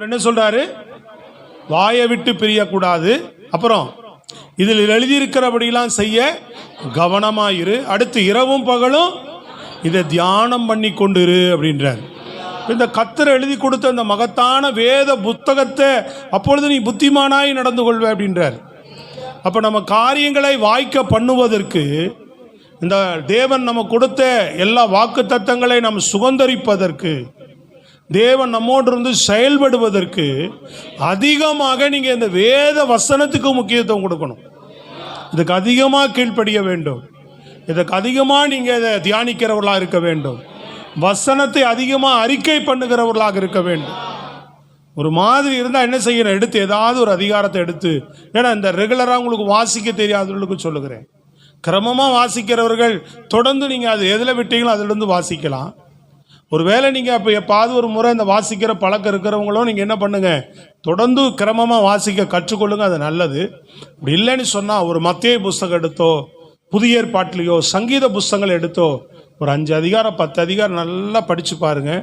அவர் என்ன சொல்றாரு? வாயை விட்டு பிரியக்கூடாது. அப்புறம் இதில் எழுதியிருக்கிறபடியெல்லாம் செய்ய கவனமாயிரு. அடுத்து இரவும் பகலும் இதை தியானம் பண்ணி கொண்டிரு அப்படின்றார். இந்த கர்த்தர் எழுதி கொடுத்த இந்த மகத்தான வேத புத்தகத்தை அப்பொழுது நீ புத்திமானாய் நடந்து கொள்வே அப்படின்றார். அப்போ நம்ம காரியங்களை வாய்க்க பண்ணுவதற்கு இந்த தேவன் நம்ம கொடுத்த எல்லா வாக்கு தத்தங்களை நாம் சுதந்தரிப்பதற்கு, தேவன் நம்மோடு இருந்து செயல்படுவதற்கு அதிகமாக நீங்கள் இந்த வேத வசனத்துக்கு முக்கியத்துவம் கொடுக்கணும். இதுக்கு அதிகமாக கீழ்ப்படிய வேண்டும். இதுக்கு அதிகமாக நீங்கள் இதை தியானிக்கிறவர்களாக இருக்க வேண்டும். வசனத்தை அதிகமாக அறிக்கை பண்ணுகிறவர்களாக இருக்க வேண்டும். ஒரு மாதிரி இருந்தால் என்ன செய்யணும்? எடுத்து ஏதாவது ஒரு அதிகாரத்தை எடுத்து, ஏன்னா இந்த ரெகுலராக உங்களுக்கு வாசிக்க தெரியாதவர்களுக்கு சொல்லுகிறேன், கிரமமாக வாசிக்கிறவர்கள் தொடர்ந்து நீங்கள் அது எதில் விட்டீங்களோ அதிலிருந்து வாசிக்கலாம். ஒரு வேளை நீங்கள் அப்போ எப்பாவது ஒரு முறை இந்த வாசிக்கிற பழக்கம் இருக்கிறவங்களும் நீங்கள் என்ன பண்ணுங்கள், தொடர்ந்து கிரமமாக வாசிக்க கற்றுக்கொள்ளுங்க. அது நல்லது. அப்படி இல்லைன்னு சொன்னால் ஒரு மத்தேயு புஸ்தகம் எடுத்தோ, புதிய ஏற்பாட்டிலையோ, சங்கீத புஸ்தகங்கள் எடுத்தோ ஒரு 5 அதிகாரம் 10 அதிகாரம் நல்லா படித்து பாருங்கள்.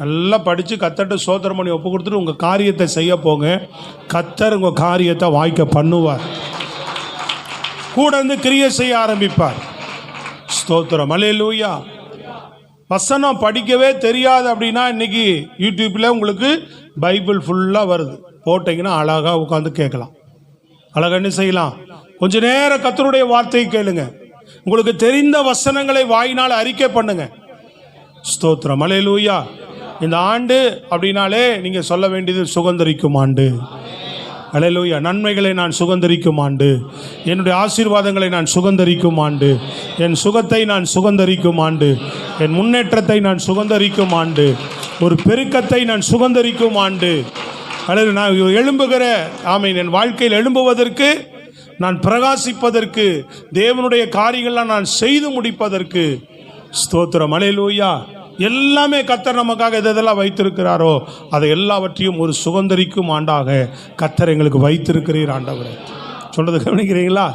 நல்லா படித்து கத்தர்ட்ட சோதனை பண்ணி ஒப்பு கொடுத்துட்டு உங்கள் காரியத்தை செய்ய போங்க. கத்தர் உங்கள் காரியத்தை வாய்க்க பண்ணுவார். கூட இருந்து கிரியை செய்ய ஆரம்பிப்பார். ஸ்தோத்திரம், அல்லேலூயா. வசனம் படிக்கவே தெரியாது அப்படின்னா இன்னைக்கு யூடியூப்பில் உங்களுக்கு பைபிள் ஃபுல்லாக வருது, போட்டிங்கன்னா அழகாக உட்காந்து கேட்கலாம். அழகாக என்ன செய்யலாம்? கொஞ்ச நேரம் கர்த்தருடைய வார்த்தையை கேளுங்க. உங்களுக்கு தெரிந்த வசனங்களை வாயினால் அறிக்கை பண்ணுங்க. ஸ்தோத்திரம், அல்லேலூயா. இந்த ஆண்டு அப்படின்னாலே நீங்கள் சொல்ல வேண்டியது சுதந்தரிக்கும் ஆண்டு. அல்லேலூயா. நன்மைகளை நான் சுதந்தரிக்கும் ஆண்டு, என்னுடைய ஆசீர்வாதங்களை நான் சுதந்தரிக்கும் ஆண்டு, என் சுகத்தை நான் சுதந்தரிக்கும் ஆண்டு, என் முன்னேற்றத்தை நான் சுதந்தரிக்கும் ஆண்டு, ஒரு பெருக்கத்தை நான் சுதந்தரிக்கும் ஆண்டு. அல்லது நான் எழும்புகிற ஆமீன், என் வாழ்க்கையில் எழும்புவதற்கு, நான் பிரகாசிப்பதற்கு, தேவனுடைய காரியங்கள்லாம் நான் செய்து முடிப்பதற்கு. ஸ்தோத்திரம், அல்லேலூயா. எல்லாமே கர்த்தர் நமக்காக எதெல்லாம் வைத்திருக்கிறாரோ அதை எல்லாவற்றையும் ஒரு சுதந்தரிக்கும் ஆண்டாக கர்த்தர் எங்களுக்கு வைத்திருக்கிறீர். ஆண்டவரே சொல்றது கவனிக்கிறீங்களா?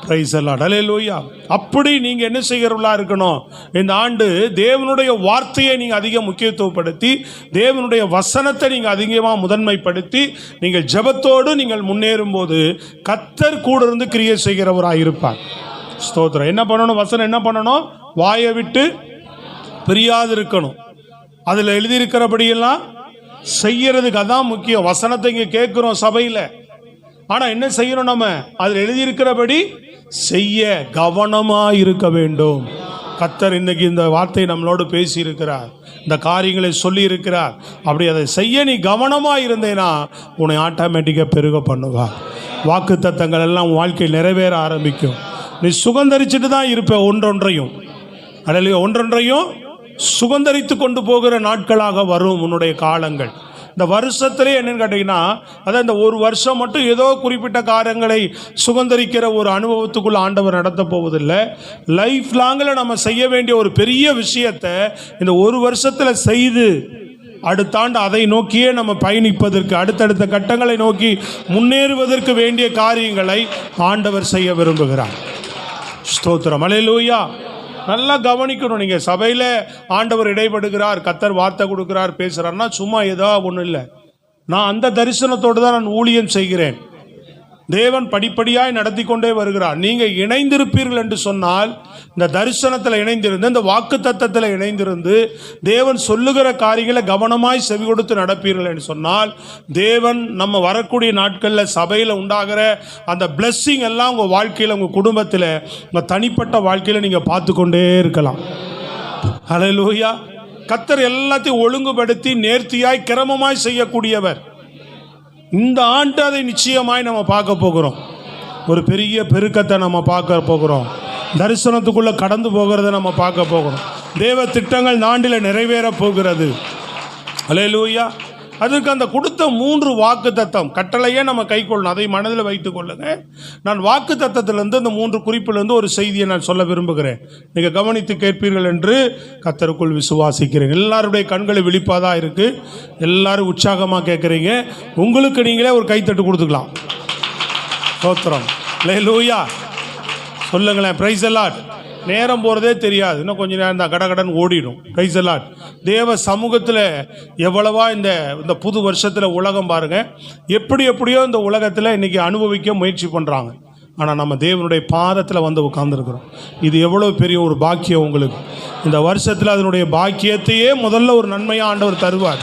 பிரைஸ் அல்லாஹ், அல்லேலூயா. அப்படி நீங்கள் என்ன செய்கிறவர்களாக இருக்கணும்? இந்த ஆண்டு தேவனுடைய வார்த்தையை நீங்கள் அதிக முக்கியத்துவப்படுத்தி, தேவனுடைய வசனத்தை நீங்கள் அதிகமாக முதன்மைப்படுத்தி, நீங்கள் ஜெபத்தோடு நீங்கள் முன்னேறும் போது கர்த்தர் கூட இருந்து கிரியை செய்கிறவராக இருப்பார். ஸ்தோத்திரம். என்ன பண்ணணும்? வசனம் என்ன பண்ணணும்? வாயை விட்டு பிரியாது இருக்கணும். அதில் எழுதியிருக்கிறபடியெல்லாம் செய்யறதுக்கு அதான் முக்கியம். வசனத்தை இங்கே கேட்குறோம் சபையில், ஆனால் என்ன செய்யணும்? நம்ம அதில் எழுதியிருக்கிறபடி செய்ய கவனமாக இருக்க வேண்டும். கர்த்தர் இன்னைக்கு இந்த வார்த்தை நம்மளோடு பேசி இருக்கிறார், இந்த காரியங்களை சொல்லி இருக்கிறார். அப்படி அதை செய்ய நீ கவனமாக இருந்தேன்னா உன்னை ஆட்டோமேட்டிக்காக பெருக பண்ணுவார். வாக்கு தத்தங்கள் எல்லாம் வாழ்க்கையில் நிறைவேற ஆரம்பிக்கும். நீ சுதந்தரிச்சுட்டு தான் இருப்ப ஒன்றொன்றையும். அல்லேலூயா. ஒன்றொன்றையும் சுதந்தரித்து கொண்டு போகிற நாட்களாக வரும் உன்னுடைய காலங்கள். இந்த வருஷத்திலே என்னன்னு கேட்டிங்கன்னா, அதான் இந்த ஒரு வருஷம் மட்டும் ஏதோ குறிப்பிட்ட காரியங்களை சுதந்தரிக்கிற ஒரு அனுபவத்துக்குள்ள ஆண்டவர் நடத்த போவதில்லை. லைஃப் லாங்கில் நம்ம செய்ய வேண்டிய ஒரு பெரிய விஷயத்தை இந்த ஒரு வருஷத்தில் செய்து அடுத்த ஆண்டு அதை நோக்கியே நம்ம பயணிப்பதற்கு, அடுத்தடுத்த கட்டங்களை நோக்கி முன்னேறுவதற்கு வேண்டிய காரியங்களை ஆண்டவர் செய்ய விரும்புகிறார். ஸ்தோத்திரம், அல்லேலூயா. நல்லா கவனிக்கணும். நீங்கள் சபையில் ஆண்டவர் இடைப்படுகிறார், கர்த்தர் வார்த்தை கொடுக்குறார், பேசுகிறார்னா சும்மா ஏதோ ஒன்றும் இல்லை. நான் அந்த தரிசனத்தோடு தான் நான் ஊழியம் செய்கிறேன். தேவன் படிப்படியாய் நடத்தி கொண்டே வருகிறார். நீங்கள் இணைந்திருப்பீர்கள் என்று சொன்னால், இந்த தரிசனத்தில் இணைந்திருந்து, இந்த வாக்கு தத்தத்தில் இணைந்திருந்து, தேவன் சொல்லுகிற காரியங்களை கவனமாய் செவி கொடுத்து நடப்பீர்கள் என்று சொன்னால், தேவன் நம்ம வரக்கூடிய நாட்களில் சபையில் உண்டாகிற அந்த பிளெஸ்ஸிங் எல்லாம் உங்கள் வாழ்க்கையில், உங்கள் குடும்பத்தில், உங்கள் தனிப்பட்ட வாழ்க்கையில் நீங்கள் பார்த்து கொண்டே இருக்கலாம். அல்லேலூயா. கர்த்தர் எல்லாத்தையும் ஒழுங்குபடுத்தி நேர்த்தியாய் கிரமமாய் செய்யக்கூடியவர். இந்த ஆண்டு அதை நிச்சயமாய் நம்ம பார்க்க போகிறோம். ஒரு பெரிய பெருக்கத்தை நம்ம பார்க்க போகிறோம். தரிசனத்துக்குள்ளே கடந்து போகிறத நம்ம பார்க்க போகிறோம். தேவ திட்டங்கள் இந்த ஆண்டில் நிறைவேற போகிறது. அல்லேலூயா. அதற்கு அந்த கொடுத்த 3 வாக்கு தத்தம் கட்டளையே நம்ம கை கொள்ளணும். அதை மனதில் வைத்துக் கொள்ளுங்க. நான் வாக்கு தத்தத்திலிருந்து இந்த 3 குறிப்பிலிருந்து ஒரு செய்தியை நான் சொல்ல விரும்புகிறேன். நீங்கள் கவனித்து கேட்பீர்கள் என்று கர்த்தருக்குள் விசுவாசிக்கிறேன். எல்லாருடைய கண்களை விழிப்பாதான் இருக்கு. எல்லாரும் உற்சாகமாக கேட்குறீங்க. உங்களுக்கு நீங்களே ஒரு கைத்தட்டு கொடுத்துக்கலாம். ஸ்தோத்திரம், அல்லேலூயா. சொல்லுங்களேன், பிரைஸ் தி லார்ட். நேரம் போகிறதே தெரியாது. இன்னும் கொஞ்சம் நேரம் தான் கடகடன் ஓடிடும். Price the Lord. தேவ சமூகத்தில் எவ்வளவா இந்த புது வருஷத்தில் உலகம் பாருங்கள் எப்படியோ இந்த உலகத்தில் இன்றைக்கி அனுபவிக்க முயற்சி பண்ணுறாங்க. ஆனால் நம்ம தேவனுடைய பாதத்தில் வந்து உட்கார்ந்துருக்குறோம். இது எவ்வளோ பெரிய ஒரு பாக்கியம் உங்களுக்கு. இந்த வருஷத்தில் அதனுடைய பாக்கியத்தையே முதல்ல ஒரு நன்மையாக ஆண்டவர் தருவார்.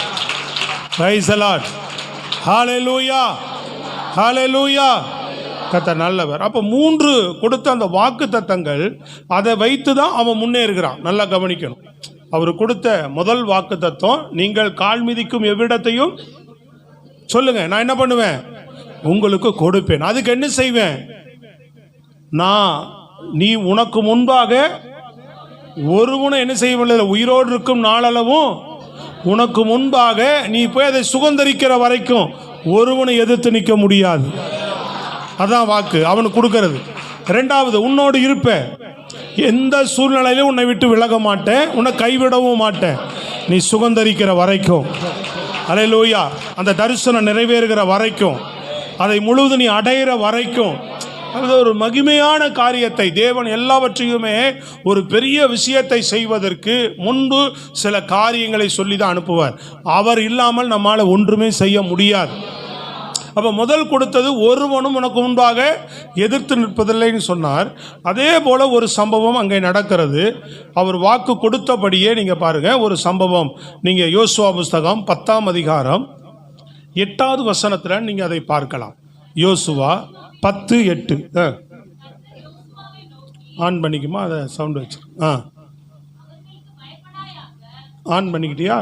Praise the lord. Hallelujah, hallelujah. கர்த்தர் நல்லவர். அப்போ 3 கொடுத்த அந்த வாக்கு தத்தங்கள், அதை வைத்து தான் அவன் முன்னேறுகிறான். நல்லா கவனிக்கணும். அவர் கொடுத்த முதல் வாக்கு தத்தம், நீங்கள் கால் மிதிக்கும் எவ்விடத்தையும் சொல்லுங்க, நான் என்ன பண்ணுவேன், உங்களுக்கு கொடுப்பேன். அதுக்கு என்ன செய்வேன், நீ உனக்கு முன்பாக ஒருவனை என்ன செய்யவில்லை, உயிரோடு இருக்கும் நாளளவும் உனக்கு முன்பாக நீ போய் அதை சுதந்தரிக்கிற வரைக்கும் ஒருவனை எதிர்த்து நிற்க முடியாது. அதான் வாக்கு அவனுக்கு கொடுக்கறது. 2வது, உன்னோடு இருப்பேன், எந்த சூழ்நிலையிலும் உன்னை விட்டு விலக மாட்டேன், உன்னை கைவிடவும் மாட்டேன், நீ சுதந்தரிக்கிற வரைக்கும். அல்லேலூயா. அந்த தரிசனம் நிறைவேறுகிற வரைக்கும், அதை முழுவதும் நீ அடையிற வரைக்கும். அது ஒரு மகிமையான காரியத்தை தேவன் எல்லாவற்றையுமே ஒரு பெரிய விஷயத்தை செய்வதற்கு முன்பு சில காரியங்களை சொல்லி தான் அனுப்புவார். அவர் இல்லாமல் நம்மால் ஒன்றுமே செய்ய முடியாது. அப்போ முதல் கொடுத்தது, ஒருவனும் உனக்கு முன்பாக எதிர்த்து நிற்பதில்லைன்னு சொன்னார். அதே போல் ஒரு சம்பவம் அங்கே நடக்கிறது. அவர் வாக்கு கொடுத்தபடியே நீங்கள் பாருங்கள், ஒரு சம்பவம். நீங்கள் யோசுவா புஸ்தகம் 10ஆம் அதிகாரம் 8வது வசனத்தில் நீங்கள் அதை பார்க்கலாம். யோசுவா 10:8. ஆன் பண்ணிக்குமா, அதை சவுண்ட் வச்சு ஆன் பண்ணிக்கிட்டியா?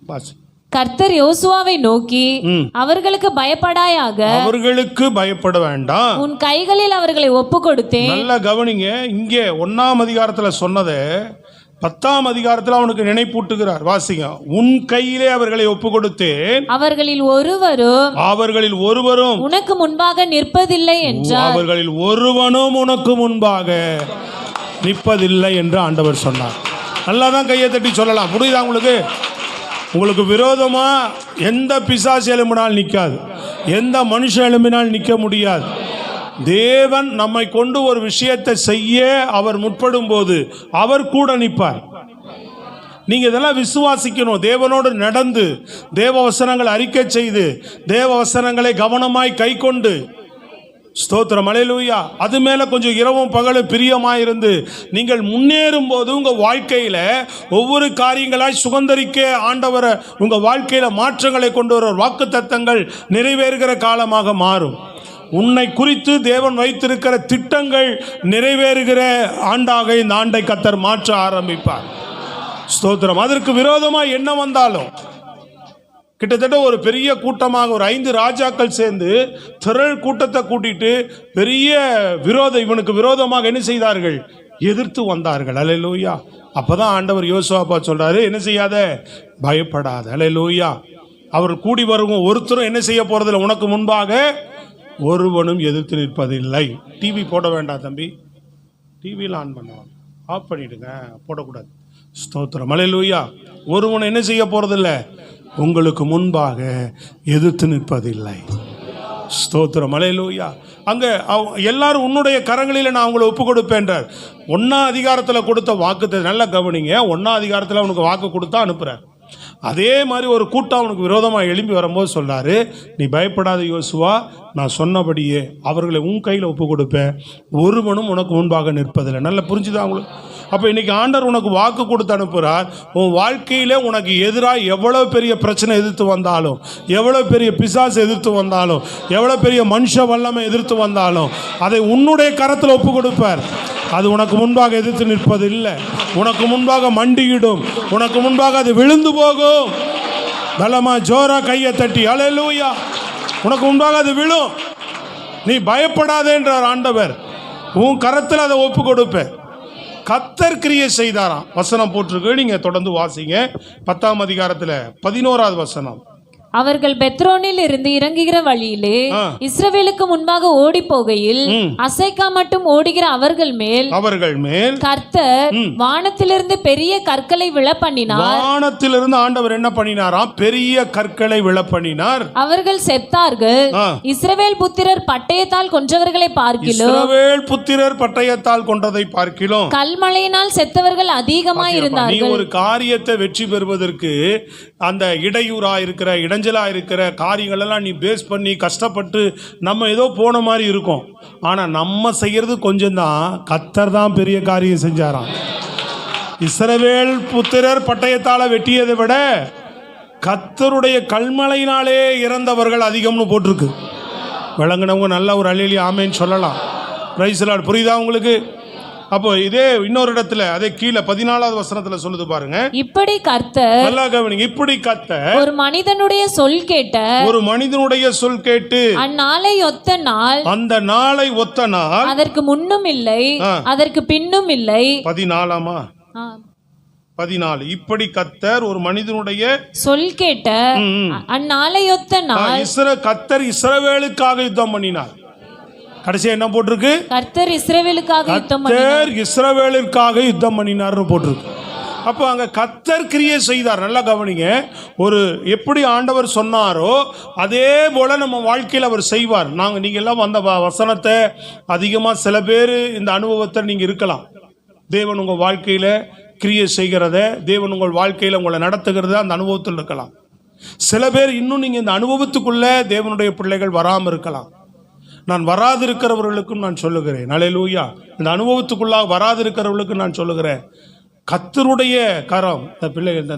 பாஸ். கர்த்தர் யோசுவாவை நோக்கி, அவர்களுக்கு பயப்படாயாக, அவர்களுக்கு பயப்பட வேண்டாம், உன் கைகளில் அவர்களை ஒப்பு கொடுத்தேன். நல்லா கவனிங்க. இங்கே 1ஆம் அதிகாரத்தில் சொன்னதை 10ஆம் அதிகாரத்தில் அவனுக்கு நினைப்பூட்டுகிறார். வாசிங்க. உன் கையிலே அவர்களை ஒப்பு கொடுத்தேன், அவர்களில் ஒருவரும் உனக்கு முன்பாக நிற்பதில்லை என்றார். அவர்களில் ஒருவனும் உனக்கு முன்பாக நிற்பதில்லை என்று ஆண்டவர் சொன்னார். நல்லா தான் கையை தட்டி சொல்லலாம். புரியுதா உங்களுக்கு? உங்களுக்கு விரோதமா எந்த பிசாசு எழும்பினால் நிற்காது, எந்த மனுஷன் எழும்பினால் நிற்க முடியாது. தேவன் நம்மை கொண்டு ஒரு விஷயத்தை செய்ய அவர் முற்படும் போது அவர் கூட நிற்பார். நீங்க இதெல்லாம் விசுவாசிக்கணும். தேவனோடு நடந்து தேவ வசனங்களை அறிக்கை செய்து தேவ வசனங்களை கவனமாய் கை கொண்டு, ஸ்தோத்திரம், அல்லேலூயா. அது மேல கொஞ்சம் இரவும் பகலும் பிரியமாயிருந்து நீங்கள் முன்னேறும் போது உங்க வாழ்க்கையில ஒவ்வொரு காரியங்களாய் சுதந்தரிக்க ஆண்டவரை உங்க வாழ்க்கையில மாற்றங்களை கொண்டு வர வாக்கு தத்தங்கள் நிறைவேறுகிற காலமாக மாறும். உன்னை குறித்து தேவன் வைத்திருக்கிற திட்டங்கள் நிறைவேறுகிற ஆண்டாக இந்த ஆண்டை கர்த்தர் மாற்ற ஆரம்பிப்பார். ஸ்தோத்திரம். அதற்கு விரோதமாக என்ன வந்தாலும், கிட்டத்தட்ட ஒரு பெரிய கூட்டமாக ஒரு 5 ராஜாக்கள் சேர்ந்து திரள் கூட்டத்தை கூட்டிட்டு பெரிய இவனுக்கு விரோதமாக என்ன செய்தார்கள், எதிர்த்து வந்தார்கள். அல்லேலூயா. அப்பதான் ஆண்டவர் யோசுவா சொல்றாரு, என்ன செய்யாத, பயப்படாத. அல்லேலூயா. அவர் கூடி வருவோம், ஒருத்தரும் என்ன செய்ய போறதில்லை, உனக்கு முன்பாக ஒருவனும் எதிர்த்து நிற்பதில்லை. டிவி போட வேண்டாம் தம்பி, டிவியில் ஆன் பண்ணுவாங்க, ஆஃப் பண்ணிடுங்க, போடக்கூடாது. ஸ்தோத்திரம், அல்லேலூயா. ஒருவன் என்ன செய்ய போறதில்லை, உங்களுக்கு முன்பாக எதிர்த்து நிற்பதில்லை. ஸ்தோத்திரம், அல்லேலூயா. அங்கே எல்லாரும் உன்னுடைய கரங்களில் நான் அவங்களை ஒப்பு கொடுப்பேன்றார். 1ஆம் அதிகாரத்தில் கொடுத்த வாக்கு நல்லா கவனிங்க. 1ஆம் அதிகாரத்தில் அவனுக்கு வாக்கு கொடுத்தா அனுப்புகிறார். அதே மாதிரி ஒரு கூட்டம் அவனுக்கு விரோதமாக எழும்பி வரும்போது சொல்றாரு, நீ பயப்படாத யோசுவா, நான் சொன்னபடியே அவர்களை உன் கையில் ஒப்பு கொடுப்பேன், ஒருவனும் உனக்கு முன்பாக நிற்பதில்லை. நல்லா புரிஞ்சுதான் அவங்களுக்கு? அப்போ இன்னைக்கு ஆண்டவர் உனக்கு வாக்கு கொடுத்து அனுப்புகிறார். உன் வாழ்க்கையில உனக்கு எதிராக எவ்வளோ பெரிய பிரச்சனை எதிர்த்து வந்தாலும், எவ்வளோ பெரிய பிசாசு எதிர்த்து வந்தாலும், எவ்வளோ பெரிய மனுஷ வல்லமை எதிர்த்து வந்தாலும் அதை உன்னுடைய கரத்தில் ஒப்பு கொடுப்பார். அது உனக்கு முன்பாக எதிர்த்து நிற்பது இல்லை, உனக்கு முன்பாக மண்டியிடும், உனக்கு முன்பாக அது விழுந்து போகும். பலமா ஜோரா கையை தட்டி அல்லேலூயா. உனக்கு முன்பாக அது விழும். நீ பயப்படாதே என்றார் ஆண்டவர். உன் கரத்தில் அதை ஒப்பு கொடுப்பேன். கர்த்தர் கிரியை செய்தாராம். வசனம் போட்டிருக்கு, நீங்க தொடர்ந்து வாசிங்க. 10ஆம் அதிகாரத்தில் 11வது வசனம். அவர்கள் பெத்ரோனில் இருந்து இறங்குகிற வழியிலே இஸ்ரவேலுக்கு முன்பாக ஓடி போகையில் அசைக்கா மட்டும் ஓடுகிற அவர்கள் மேல் கர்த்தர் வானத்திலிருந்து பெரிய கற்களை விழப்பண்ணினார். வானத்திலிருந்து ஆண்டவர் என்ன பண்ணினாராம்? பெரிய கற்களை விழப்பண்ணினார். அவர்கள் செத்தார்கள். இஸ்ரவேல் புத்திரர் பட்டயத்தால் கொன்றவர்களை பார்க்கிலும், இஸ்ரவேல் புத்திரர் பட்டயத்தால் கொன்றதை பார்க்கிலும், கல்மழையினால் செத்தவர்கள் அதிகமாய் இருந்தார்கள். நீ ஒரு காரியத்தை வெற்றி பெறுவதற்கு அந்த இடையூறா இருக்கிற இடைஞ்சலா இருக்கிற காரியங்கள் எல்லாம் நீ பேஸ் பண்ணி கஷ்டப்பட்டு நம்ம ஏதோ போன மாதிரி இருக்கும். ஆனா நம்ம செய்யறது கொஞ்சம் தான். கர்த்தர் தான் பெரிய காரியம் செஞ்சாராம். இஸ்ரவேல் புத்திரர் பட்டயத்தால வெட்டியதை விட கர்த்தருடைய கல்மழையினாலே இறந்தவர்கள் அதிகம்னு போட்டிருக்கு. விளங்குனவங்க நல்ல ஒரு அல்லேலூயா ஆமென் சொல்லலாம். Price the Lord. புரியுதா உங்களுக்கு? அப்போ இதே இன்னொரு இடத்துல அதே கீழே 14வது வசனத்துல சொல்லுது பாருங்க. இப்படி கர்த்தர், நல்லா கவனிங்க, இப்படி கர்த்தர் ஒரு மனிதனுடைய சொல் கேட்டு அந்நாளை ஒத்த நாள், அந்த நாளை ஒத்த நாள், அதற்கு முன்னும் இல்லை அதற்கு பின்னும் இல்லை. 14 இப்படி கர்த்தர் ஒரு மனிதனுடைய சொல் கேட்ட அந்நாளை ஒத்த நாள், கர்த்தர் இஸ்ரவேலுக்காக யுத்தம் பண்ணினார். கடைசியா என்ன போட்டிருக்கு? கர்த்தர் இஸ்ரவேலுக்காக யுத்தம் பண்ணினார்னு போட்டிருக்கு. அப்போ அங்க கர்த்தர் கிரியை செய்தார். நல்லா கவனிங்க. ஒரு எப்படி ஆண்டவர் சொன்னாரோ அதே போல நம்ம வாழ்க்கையில் அவர் செய்வார். நீங்க எல்லாம் அந்த வசனத்தை அதிகமா சில பேர் இந்த அனுபவத்தை நீங்க இருக்கலாம். தேவன் உங்க வாழ்க்கையில கிரியை செய்கிறத, தேவன் உங்கள் வாழ்க்கையில உங்களை நடத்துகிறத அந்த அனுபவத்தில் இருக்கலாம். சில பேர் இன்னும் நீங்க இந்த அனுபவத்துக்குள்ள தேவனுடைய பிள்ளைகள் வராமல் இருக்கலாம். நான் வராதிருக்கிறவர்களுக்கும் நான் சொல்லுகிறேன், அல்லேலூயா. இந்த அனுபவத்துக்குள்ளாக வராதிருக்கிறவர்களுக்கும் நான் சொல்லுகிறேன், கர்த்தருடைய கரம். இந்த பிள்ளைகள் இந்த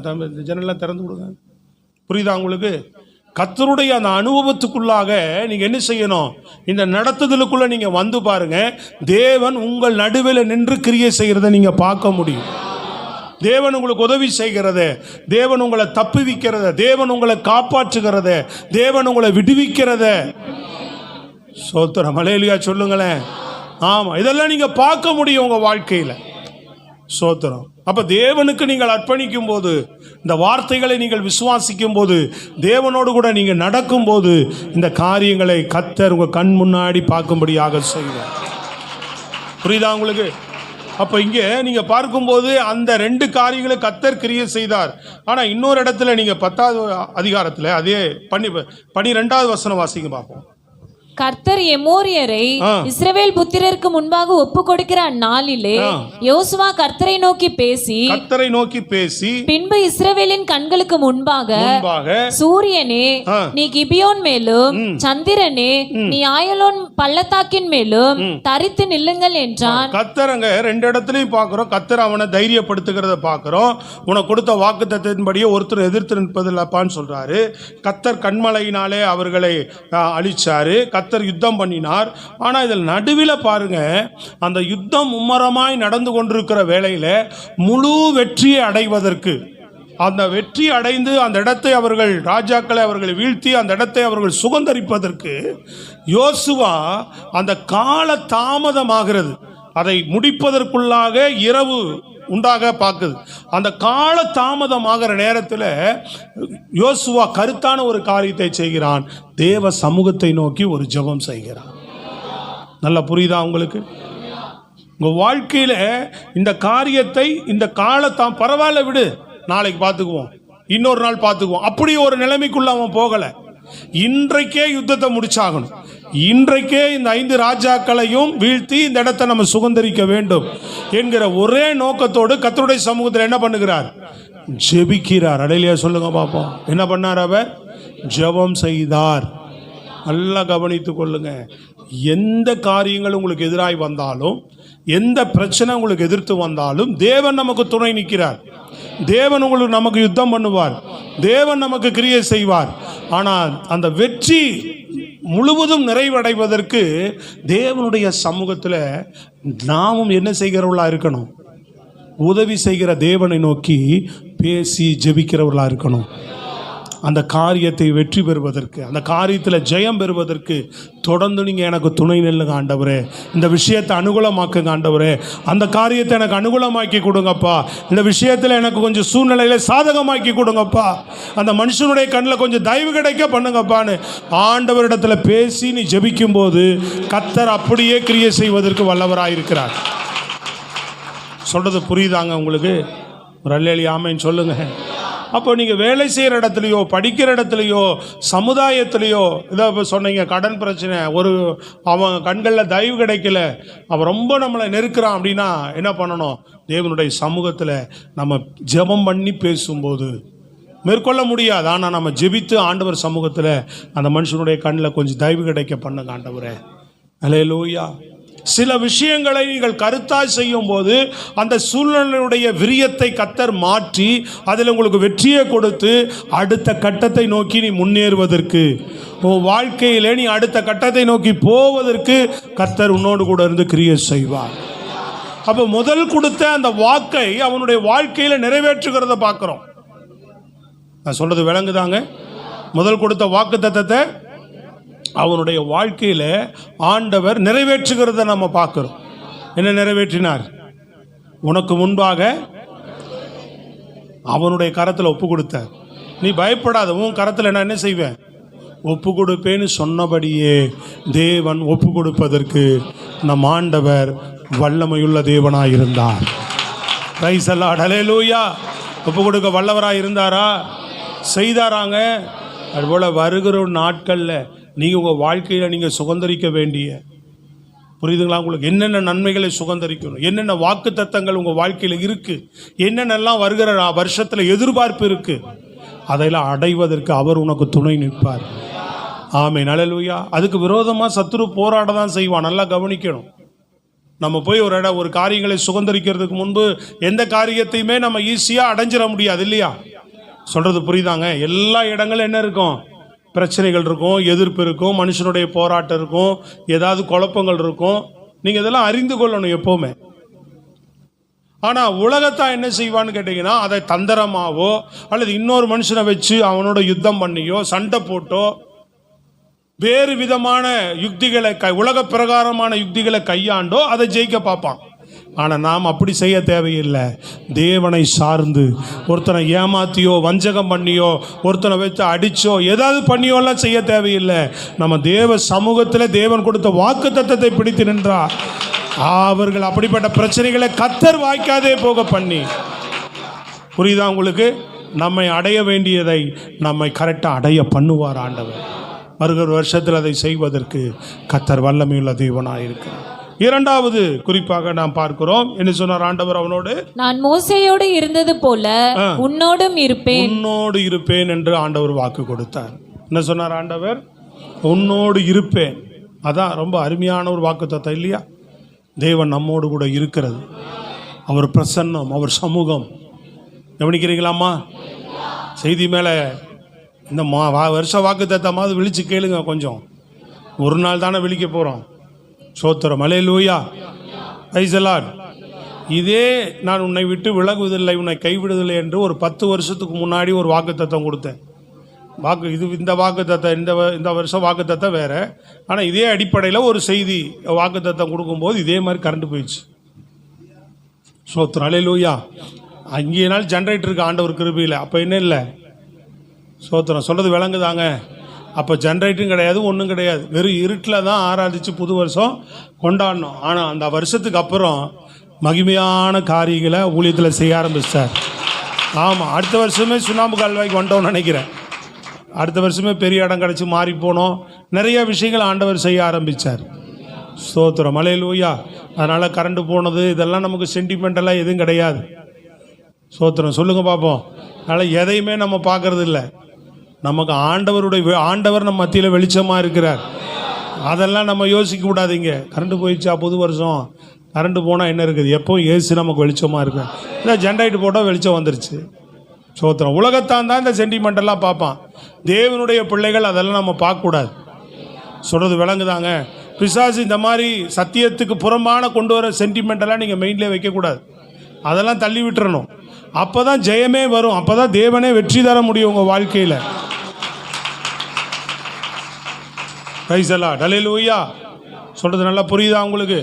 ஜன்னல்லாம் திறந்து கொடுங்க. புரியுதா உங்களுக்கு? கர்த்தருடைய அந்த அனுபவத்துக்குள்ளாக நீங்க என்ன செய்யணும்? இந்த நடத்துதலுக்குள்ள நீங்க வந்து பாருங்க. தேவன் உங்கள் நடுவில் நின்று கிரியை செய்கிறத நீங்க பார்க்க முடியும். தேவன் உங்களுக்கு உதவி செய்கிறத, தேவன் உங்களை தப்புவிக்கிறத, தேவன் உங்களை காப்பாற்றுகிறத, தேவன் உங்களை விடுவிக்கிறத. சோத்திரம், அல்லேலூயா சொல்லுங்களேன். ஆமா, இதெல்லாம் நீங்க பார்க்க முடியும் உங்க வாழ்க்கையில. சோத்திரம். அப்ப தேவனுக்கு நீங்கள் அர்ப்பணிக்கும் போது, இந்த வார்த்தைகளை நீங்கள் விசுவாசிக்கும் போது, தேவனோடு கூட நீங்க நடக்கும் போது, இந்த காரியங்களை கர்த்தர் உங்க கண் முன்னாடி பார்க்கும்படியாக செய்வார். புரியுதா உங்களுக்கு? அப்ப இங்கே நீங்க பார்க்கும்போது அந்த 2 காரியங்களை கர்த்தர் கிரியை செய்தார். ஆனா இன்னொரு இடத்துல நீங்க 10வது அதிகாரத்துல அதே 12வது வசனம் வாசிங்க பார்ப்போம். கர்த்தர் எமோரியரை இஸ்ரவேல் புத்திரருக்கு முன்பாக ஒப்பு கொடுக்கிற அந்நாளிலே யோசுவா கர்த்தரை நோக்கி பேசி பின்பு இஸ்ரவேலின் கண்களுக்கு முன்பாக சூரியனே நீ கிபியோன் மேலும், சந்திரனே நீ ஆயலோன் பள்ளத்தாக்கின் மேலும் தரித்து நில்லுங்கள் என்றான். கர்த்தர் அங்க 2 இடத்துலயும் பார்க்கிறோம். கர்த்தர் அவனை தைரியப்படுத்துகிறத பார்க்கிறோம். உனக்கு கொடுத்த வாக்குத்தத்தத்தின்படியே ஒருத்தர் எதிர்த்து நிற்பதில்லப்பான்னு சொல்றாரு. கர்த்தர் கண்மலையினாலே அவர்களை அழிச்சாரு. கர்த்தர் யுத்தம் பண்ணினார். ஆனா இதில் நடுவில் பாருங்க, அந்த யுத்தம் மும்மரமாய் நடந்து கொண்டிருக்கிற வேளையில முழு வெற்றியை அடைவதற்கு, அந்த வெற்றி அடைந்து அந்த இடத்தை அவர்கள் ராஜாக்களை அவர்களை வீழ்த்தி அந்த இடத்தை அவர்கள் சுதந்தரிப்பதற்கு யோசுவா அந்த கால தாமதமாகிறது. அதை முடிப்பதற்குள்ளாக இரவு உண்டாக பார்க்குது. அந்த கால தாமதமாகிற நேரத்தில் யோசுவா கருத்தான ஒரு காரியத்தை செய்கிறான். தேவ சமூகத்தை நோக்கி ஒரு ஜெபம் செய்கிறான். நல்லா புரியுதா உங்களுக்கு? உங்கள் வாழ்க்கையில் இந்த காரியத்தை, இந்த காலத்தான் பரவாயில்ல விடு, நாளைக்கு பார்த்துக்குவோம், இன்னொரு நாள் பார்த்துக்குவோம், அப்படி ஒரு நிலைமைக்குள்ள அவன் போகலை. இன்றைக்கே யுத்தத்தை முடிச்சாகணும். இன்றைக்கே இந்த 5 ராஜாக்களையும் வீழ்த்தி இந்த இடத்தை நம்ம சுதந்தரிக்க வேண்டும் என்கிற ஒரே நோக்கத்தோடு கர்த்தருடைய சமூகத்தில் என்ன பண்ணுகிறார்? ஜெபிக்கிறார். அல்லேலூயா சொல்லுங்க பாப்போம். என்ன பண்ணார்? அவர் ஜெபம் செய்தார். நல்லா கவனித்துக் கொள்ளுங்க. எந்த காரியங்கள் உங்களுக்கு எதிராய் வந்தாலும், எந்த பிரச்சனை உங்களுக்கு எதிர்த்து வந்தாலும், தேவன் நமக்கு துணை நிற்கிறார். தேவன் உங்களுக்கு நமக்கு யுத்தம் பண்ணுவார். தேவன் நமக்கு கிரியை செய்வார். ஆனால் அந்த வெற்றி முழுவதும் நிறைவடைவதற்கு தேவனுடைய சமூகத்தில் நாமும் என்ன செய்கிறவர்களா இருக்கணும்? உதவி செய்கிற தேவனை நோக்கி பேசி ஜெபிக்கிறவர்களா இருக்கணும். அந்த காரியத்தை வெற்றி பெறுவதற்கு, அந்த காரியத்தில் ஜெயம் பெறுவதற்கு தொடர்ந்து நீங்கள் எனக்கு துணை நில்லுங்க ஆண்டவரே. இந்த விஷயத்தை அனுகூலமாக்குங்க ஆண்டவரே. அந்த காரியத்தை எனக்கு அனுகூலமாக்கி கொடுங்கப்பா. இந்த விஷயத்தில் எனக்கு கொஞ்சம் சூழ்நிலையில சாதகமாக்கி கொடுங்கப்பா. அந்த மனுஷனுடைய கண்ணில் கொஞ்சம் தயவு கிடைக்க பண்ணுங்கப்பான்னு ஆண்டவரிடத்தில் பேசி நீ ஜெபிக்கும் போது கர்த்தர் அப்படியே கிரியை செய்வதற்கு வல்லவராயிருக்கிறார். சொல்றது புரியுதாங்க உங்களுக்கு? ஒரு அல்லேலூயா ஆமென் சொல்லுங்க. அப்போ நீங்கள் வேலை செய்கிற இடத்துலையோ, படிக்கிற இடத்துலையோ, சமுதாயத்திலையோ, இதை இப்போ சொன்னீங்க கடன் பிரச்சனை, அவன் கண்களில் தயவு கிடைக்கல, அவன் ரொம்ப நம்மளை நெருக்கிறான் அப்படின்னா என்ன பண்ணணும்? தேவனுடைய சமூகத்தில் நம்ம ஜெபம் பண்ணி பேசும்போது மேற்கொள்ள முடியாது. ஆனால் நம்ம ஜெபித்து ஆண்டவர் சமூகத்தில் அந்த மனுஷனுடைய கண்ணில் கொஞ்சம் தயவு கிடைக்க பண்ணுங்க ஆண்டவரே. அல்லேலூயா. சில விஷயங்களை நீங்கள் கருத்தாய் செய்யும் போது அந்த சூழ்நிலையுடைய விரியத்தை கர்த்தர் மாற்றி அதில் உங்களுக்கு வெற்றியை கொடுத்து அடுத்த கட்டத்தை நோக்கி நீ முன்னேறுவதற்கு, உன் வாழ்க்கையிலே நீ அடுத்த கட்டத்தை நோக்கி போவதற்கு கர்த்தர் உன்னோடு கூட இருந்து கிரியை செய்வார். அப்போ முதல் கொடுத்த அந்த வாக்கை அவனுடைய வாழ்க்கையில் நிறைவேற்றுகிறத பார்க்குறோம். நான் சொல்றது விளங்குதாங்க? முதல் கொடுத்த வாக்கு தத்தத்தை அவனுடைய வாழ்க்கையில் ஆண்டவர் நிறைவேற்றுகிறத நம்ம பார்க்கிறோம். என்ன நிறைவேற்றினார்? உனக்கு முன்பாக அவனுடைய கரத்தில் ஒப்பு கொடுத்தார். நீ பயப்படாத, உன் கரத்தில் நான் என்ன செய்வேன்? ஒப்பு கொடுப்பேன்னு சொன்னபடியே தேவன் ஒப்பு கொடுப்பதற்கு நம் ஆண்டவர் வல்லமையுள்ள தேவனாக இருந்தார். Praise the lord. ஹல்லேலூயா. ஒப்பு கொடுக்க வல்லவராக இருந்தாரா? செய்தாராங்க. அதுபோல் வருகிற நாட்களில் நீங்கள் உங்கள் வாழ்க்கையில் நீங்கள் சுதந்திரிக்க வேண்டிய, புரியுதுங்களா உங்களுக்கு, என்னென்ன நன்மைகளை சுதந்திரிக்கணும், என்னென்ன வாக்கு தத்தங்கள் உங்கள் வாழ்க்கையில் இருக்குது, என்னென்னலாம் வருகிற வருஷத்தில் எதிர்பார்ப்பு இருக்குது, அதையெல்லாம் அடைவதற்கு அவர் உனக்கு துணை நிற்பார். ஆமென். அல்லேலூயா. அதுக்கு விரோதமாக சத்துரு போராட தான் செய்வான். நல்லா கவனிக்கணும். நம்ம போய் ஒரு காரியங்களை சுதந்திரிக்கிறதுக்கு முன்பு எந்த காரியத்தையுமே நம்ம ஈஸியாக அடைஞ்சிட முடியாது இல்லையா? சொல்கிறது புரியுதாங்க? எல்லா இடங்களும் என்ன இருக்கும்? பிரச்சனைகள் இருக்கும், எதிர்ப்பு இருக்கும், மனுஷனுடைய போராட்டம் இருக்கும், ஏதாவது குழப்பங்கள் இருக்கும். நீங்கள் இதெல்லாம் அறிந்து கொள்ளணும் எப்போவுமே. ஆனால் உலகத்தான் என்ன செய்வான்னு கேட்டிங்கன்னா, அதை தந்திரமாவோ அல்லது இன்னொரு மனுஷனை வச்சு அவனோட யுத்தம் பண்ணியோ சண்டை போட்டோ வேறு விதமான யுக்திகளை உலக பிரகாரமான யுக்திகளை கையாண்டோ அதை ஜெயிக்க பார்ப்பான். ஆனால் நாம் அப்படி செய்ய தேவையில்லை. தேவனை சார்ந்து ஒருத்தனை ஏமாத்தியோ வஞ்சகம் பண்ணியோ ஒருத்தனை வச்சு அடிச்சோ ஏதாவது பண்ணியோலாம் செய்ய தேவையில்லை. நம்ம தேவ சமூகத்தில் தேவன் கொடுத்த வாக்கு தத்தத்தை பிடித்து நின்றார். அவர்கள் அப்படிப்பட்ட பிரச்சனைகளை கர்த்தர் வாய்க்காதே போக பண்ணி, புரியுதா உங்களுக்கு? நம்மை அடைய வேண்டியதை நம்மை கரெக்டாக அடைய பண்ணுவார் ஆண்டவர். வருகிற வருஷத்தில் அதை செய்வதற்கு கர்த்தர் வல்லமையுள்ள தேவனாக இருக்கிறார். இரண்டாவது குறிப்பாக நாம் பார்க்கிறோம், என்ன சொன்னார் ஆண்டவர் அவனோடு? நான் மோசேயோடு இருந்தது போல உன்னோடும் இருப்பேன். உன்னோடு இருப்பேன் என்று ஆண்டவர் வாக்கு கொடுத்தார். என்ன சொன்னார் ஆண்டவர்? உன்னோடு இருப்பேன். அதான் ரொம்ப அருமையான ஒரு வாக்கு தத்தம் இல்லையா? தேவன் நம்மோடு கூட இருக்கிறது, அவர் பிரசன்னம், அவர் சமூகம். கவனிக்கிறீங்களாம்மா? செய்தி மேலே இந்த வருஷ வாக்கு தத்தமாவது விழிச்சு கேளுங்க. கொஞ்சம் ஒரு நாள் தானே விழிக்க போகிறோம். சோத்திரம். அல்லேலூயா. Praise the lord. இதே நான் உன்னை விட்டு விலகுவதில்லை, உன்னை கைவிடுவதில்லை என்று ஒரு 10 வருஷத்துக்கு முன்னாடி ஒரு வாக்கு தத்தம் கொடுத்தேன். இந்த வாக்கு தத்தம் இந்த வருஷம் வாக்கு தத்தம் வேறு. ஆனால் இதே அடிப்படையில் ஒரு செய்தி வாக்கு தத்தம் கொடுக்கும்போது இதே மாதிரி கரண்ட் போயிடுச்சு. சோத்திரம். அல்லேலூயா. அங்கே நாள் ஜென்ரேட்டருக்கு ஆண்டவர் கிருபையில் அப்போ என்ன இல்லை. சோத்திரம். சொல்கிறது விளங்குதாங்க? அப்போ ஜென்ரேட்டரும் கிடையாது, ஒன்றும் கிடையாது. வெறும் இருட்டில் தான் ஆராதித்து புது வருஷம் கொண்டாடணும். ஆனால் அந்த வருஷத்துக்கு அப்புறம் மகிமையான காரியங்களை ஊழியத்தில் செய்ய ஆரம்பிச்சார். ஆமாம். அடுத்த வருஷமே சுண்ணாம்பு கால்வாய்க்கு வந்துட்டோம்னு நினைக்கிறேன். அடுத்த வருஷமே பெரிய இடம் கிடச்சி மாறி போனோம். நிறைய விஷயங்கள் ஆண்டவர் செய்ய ஆரம்பித்தார். ஸ்தோத்திரம். அல்லேலூயா. அதனால் கரண்ட் போனது இதெல்லாம் நமக்கு சென்டிமெண்டெல்லாம் எதுவும் கிடையாது. ஸ்தோத்திரம். சொல்லுங்கள் பார்ப்போம். அதனால் எதையுமே நம்ம பார்க்கறது இல்லை. நமக்கு ஆண்டவர் நம்ம மத்தியில் வெளிச்சமாக இருக்கிறார். அதெல்லாம் நம்ம யோசிக்க கூடாதீங்க. கரண்ட் போயிடுச்சா புது வருஷம், கரண்ட் போனால் என்ன இருக்குது, எப்போ ஏசி நமக்கு வெளிச்சமாக இருக்கு. இல்லை ஜென்ரேட்டர் போட்டால் வெளிச்சம் வந்துருச்சு. சோத்திரம். உலகத்தான் தான் இந்த சென்டிமெண்டெல்லாம் பார்ப்பான். தேவனுடைய பிள்ளைகள் அதெல்லாம் நம்ம பார்க்கக்கூடாது. சொல்கிறது விளங்குதாங்க? பிசாசு இந்த மாதிரி சத்தியத்துக்கு புறம்பான கொண்டு வர சென்டிமெண்டெல்லாம் நீங்கள் மைண்ட்லேயே வைக்கக்கூடாது. அதெல்லாம் தள்ளி விட்டுறணும். அப்போ தான் ஜெயமே வரும். அப்போ தான் தேவனே வெற்றி தர முடியும் உங்கள் வாழ்க்கையில். பிரைஸ் தி லார்ட், ஹல்லேலூயா. சொல்றது நல்லா புரியுதா உங்களுக்கு?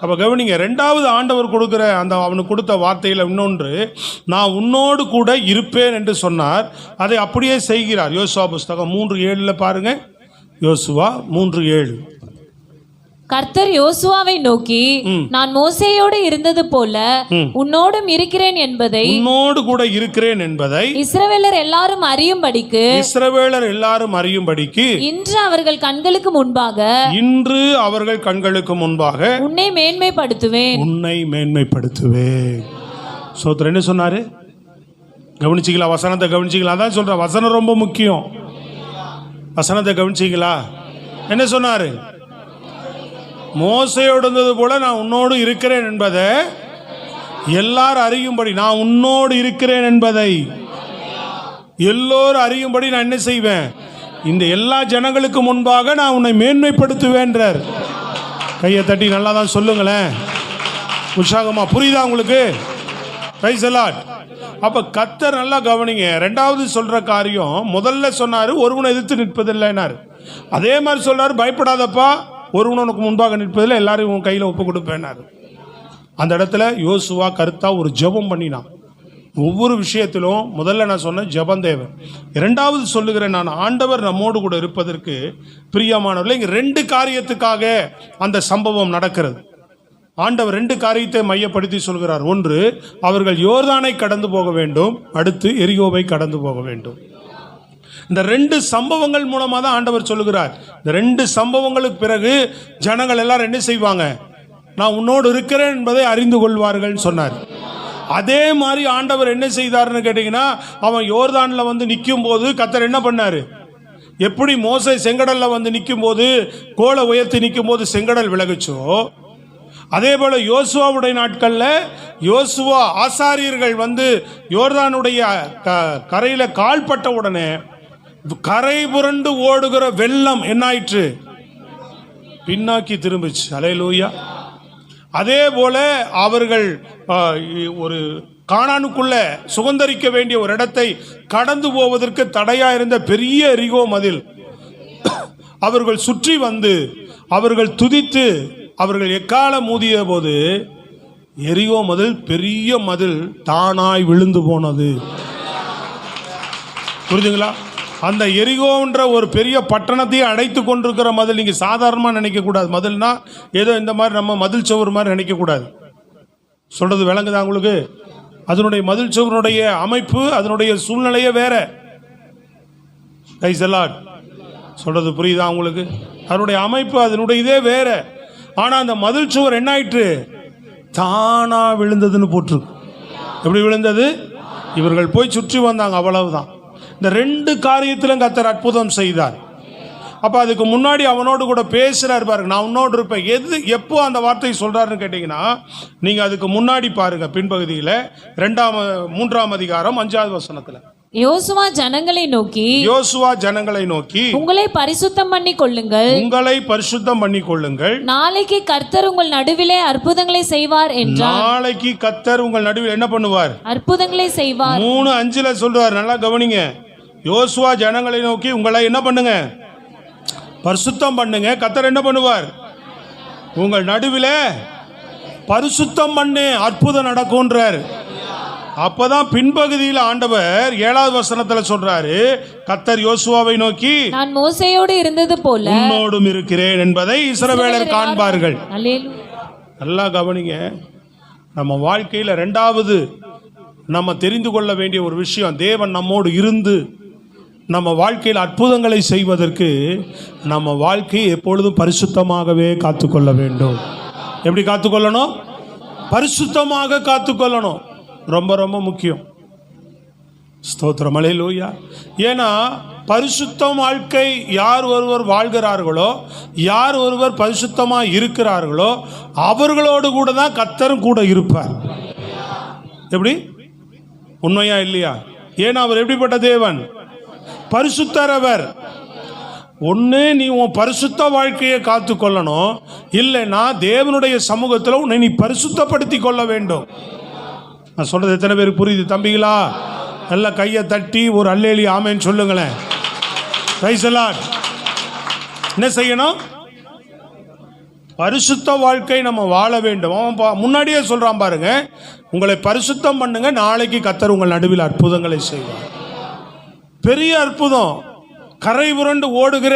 அப்போ கவனிங்க, ரெண்டாவது ஆண்டவர் கொடுக்குற அந்த அவனுக்கு கொடுத்த வார்த்தையில் இன்னொன்று, நான் உன்னோடு கூட இருப்பேன் என்று சொன்னார். அதை அப்படியே செய்கிறார். யோசுவா புஸ்தகம் 3:7 பாருங்க. யோசுவா 3:7. கர்த்தர் யோசுவாவை நோக்கி, நான் மோசேயோடு இருந்தது போல உன்னோடும் இருக்கிறேன் என்பதை, உன்னோடு கூட இருக்கிறேன் என்பதை இஸ்ரவேலர் எல்லாரும் அறியும்படிக்கு இன்று அவர்கள் கண்களுக்கு முன்பாக உன்னை மேன்மைப்படுத்துவேன். சோத்திரம் என்ன சொன்னாரு? கவனிச்சிங்களா? வசனத்தை கவனிச்சிங்களா? அதான் சொல்றேன், வசனம் ரொம்ப முக்கியம். வசனத்தை கவனிச்சிங்களா? என்ன சொன்னாரு? மோசையோடு இருந்தது போல நான் உன்னோடு இருக்கிறேன் என்பதை எல்லாரும் அறியும்படி, நான் உன்னோடு இருக்கிறேன் என்பதை எல்லோரும் அறியும்படி நான் என்ன செய்வேன்? இந்த எல்லா ஜனங்களுக்கு முன்பாக நான் உன்னை மேன்மைப்படுத்துவேன்றார். கையை தட்டி நல்லா தான் சொல்லுங்களேன், உற்சாகமா. புரியுதா உங்களுக்கு? Price the Lord. அப்ப கர்த்தர் நல்லா கவனிங்க. ரெண்டாவது சொல்ற காரியம், முதல்ல சொன்னாரு ஒருவனை எதிர்த்து நிற்பதில்லைனாரு. அதே மாதிரி சொல்றாரு, பயப்படாதப்பா, ஒருவன் உனக்கு முன்பாக நிற்பதில் எல்லாரும் உன் கையில் ஒப்பு கொடுப்பேனாரு. அந்த இடத்துல யோசுவா கருத்தா ஒரு ஜெபம் பண்ணினான். ஒவ்வொரு விஷயத்திலும் முதல்ல நான் சொன்ன ஜெபம் தேவை. இரண்டாவது சொல்லுகிறேன், நான் ஆண்டவர் நம்மோடு கூட இருப்பதற்கு பிரியமானவர்களே, இங்கே 2 காரியத்துக்காக அந்த சம்பவம் நடக்கிறது. ஆண்டவர் 2 காரியத்தை மையப்படுத்தி சொல்கிறார். ஒன்று, அவர்கள் யோர்தானை கடந்து போக வேண்டும். அடுத்து எரிகோவை கடந்து போக வேண்டும். இந்த 2 சம்பவங்கள் மூலமாக தான் ஆண்டவர் சொல்லுகிறார். இந்த 2 சம்பவங்களுக்கு பிறகு ஜனங்கள் எல்லாரும் என்ன செய்வாங்க? நான் உன்னோடு இருக்கிறேன் என்பதை அறிந்து கொள்வார்கள் சொன்னார். அதே மாதிரி ஆண்டவர் என்ன செய்தார்னு கேட்டீங்கன்னா, அவன் யோர்தானில் வந்து நிற்கும் போது கர்த்தர் என்ன பண்ணாரு? எப்படி மோசே செங்கடல்ல வந்து நிற்கும் போது, கோலை உயர்த்தி நிற்கும் போது செங்கடல் விலகுச்சோ, அதே போல யோசுவாவுடைய நாட்களில் யோசுவா ஆசாரியர்கள் வந்து யோர்தானுடைய கரையில் கால்பட்ட உடனே கரை புரண்டு ஓடுகிற வெள்ளம் என்ன ஆயிற்று? பின்னாக்கி திரும்பிச்சு. அல்லேலூயா. அதே போல அவர்கள் ஒரு கானானுக்குள்ள சுதந்தரிக்க வேண்டிய ஒரு இடத்தை கடந்து போவதற்கு தடையா இருந்த பெரிய எரிகோ மதில் அவர்கள் சுற்றி வந்து அவர்கள் துதித்து அவர்கள் எக்காலம் ஊதிய போது எரிகோ மதில், பெரிய மதில் தானாய் விழுந்து போனது. புரிஞ்சுங்களா? அந்த எரிகோன்ற ஒரு பெரிய பட்டணத்தையே அடைத்து கொண்டிருக்கிற மதில் நீங்கள் சாதாரணமாக நினைக்கக்கூடாது. மதில்னா ஏதோ இந்த மாதிரி நம்ம மதில் சுவர் மாதிரி நினைக்கக்கூடாது. சொல்கிறது விளங்குதா உங்களுக்கு? அதனுடைய மதில் சுவருடைய அமைப்பு, அதனுடைய சூழ்நிலையே வேற. Price the Lord. சொல்கிறது புரியுதா உங்களுக்கு? அதனுடைய அமைப்பு, அதனுடைய இதே வேற. ஆனால் அந்த மதில் சுவர் என்ன ஆயிற்று? தானா விழுந்ததுன்னு போட்டிருக்கு. எப்படி விழுந்தது? இவர்கள் போய் சுற்றி வந்தாங்க, அவ்வளவுதான். இந்த 2 காரியத்திலும் கர்த்தர் அற்புதம் செய்தார். அப்போ அதுக்கு முன்னாடி அவனோடு கூட பேசுகிறார் பாருங்க, நான் உன்னோடு இருப்பேன். எப்போ அந்த வார்த்தை சொல்கிறாருன்னு கேட்டிங்கன்னா, நீங்கள் அதுக்கு முன்னாடி பாருங்கள், பின்பகுதியில் 3ஆம் அதிகாரம் 5வது வசனத்தில். யோசுவா ஜனங்களை நோக்கி உங்களை பரிசுத்தம் பண்ணி கொள்ளுங்கள், நாளைக்கு கர்த்தர் உங்கள் நடுவிலே அற்புதங்களை செய்வார் என்றார். நாளைக்கு கர்த்தர் உங்கள் நடுவில் என்ன பண்ணுவார்? அற்புதங்களை செய்வார். 3:5 சொல்றார். நல்லா கவனிங்க. யோசுவா ஜனங்களை நோக்கி உங்களை என்ன பண்ணுங்க? பரிசுத்தம் பண்ணுங்க. கர்த்தர் என்ன பண்ணுவார்? உங்கள் நடுவிலே பரிசுத்தம் பண்ணு, அற்புதம் நடக்கும்ன்றார். அப்பதான் பின்பகுதியில் ஆண்டவர் 7வது வசனத்தில் சொல்றாரு, கர்த்தர் யோசுவாவை நோக்கி, நான் மோசேயோடு இருந்தது போல உன்னோடும் இருக்கிறேன் என்பதை இஸ்ரவேலர் காண்பார்கள். நல்லா கவனிங்க. நம்ம வாழ்க்கையில் 2வது நம்ம தெரிந்து கொள்ள வேண்டிய ஒரு விஷயம், தேவன் நம்மோடு இருந்து நம்ம வாழ்க்கையில் அற்புதங்களை செய்வதற்கு நம்ம வாழ்க்கையை எப்பொழுதும் பரிசுத்தமாகவே காத்துக்கொள்ள வேண்டும். எப்படி காத்துக்கொள்ளணும்? பரிசுத்தமாக காத்துக்கொள்ளணும். ரொம்ப ரொம்ப முக்கியம். ஸ்தோத்திரம், அல்லேலூயா. ஏன்னா பரிசுத்த வாழ்க்கை யார் ஒருவர் வாழ்கிறார்களோ, யார் ஒருவர் பரிசுத்தமாக இருக்கிறார்களோ, அவர்களோடு கூட தான் கர்த்தரும் கூட இருப்பார். எப்படி? உண்மையா இல்லையா? ஏன்னா அவர் எப்படிப்பட்ட தேவன்? பரிசுத்தர் அவர். ஒன்று நீ உன் பரிசுத்த வாழ்க்கையை காத்துக்கொள்ளணும், இல்லைன்னா தேவனுடைய சமூகத்தில் உன்னை நீ பரிசுத்தப்படுத்தி கொள்ள வேண்டும். நான் சொல்றது எத்தனை பேருக்கு புரியுது தம்பிகளா? நல்லா கையை தட்டி ஒரு அல்லேலூயா ஆமென் சொல்லுங்களேன். Price the Lord. என்ன செய்யணும்? பரிசுத்த வாழ்க்கை நம்ம வாழ வேண்டும். அவன் முன்னாடியே சொல்றான் பாருங்க, உங்களை பரிசுத்தம் பண்ணுங்க, நாளைக்கு கர்த்தர் உங்கள் நடுவில் அற்புதங்களை செய்வார். பெரிய அற்புதம். கரை புரண்டு ஓடுகிற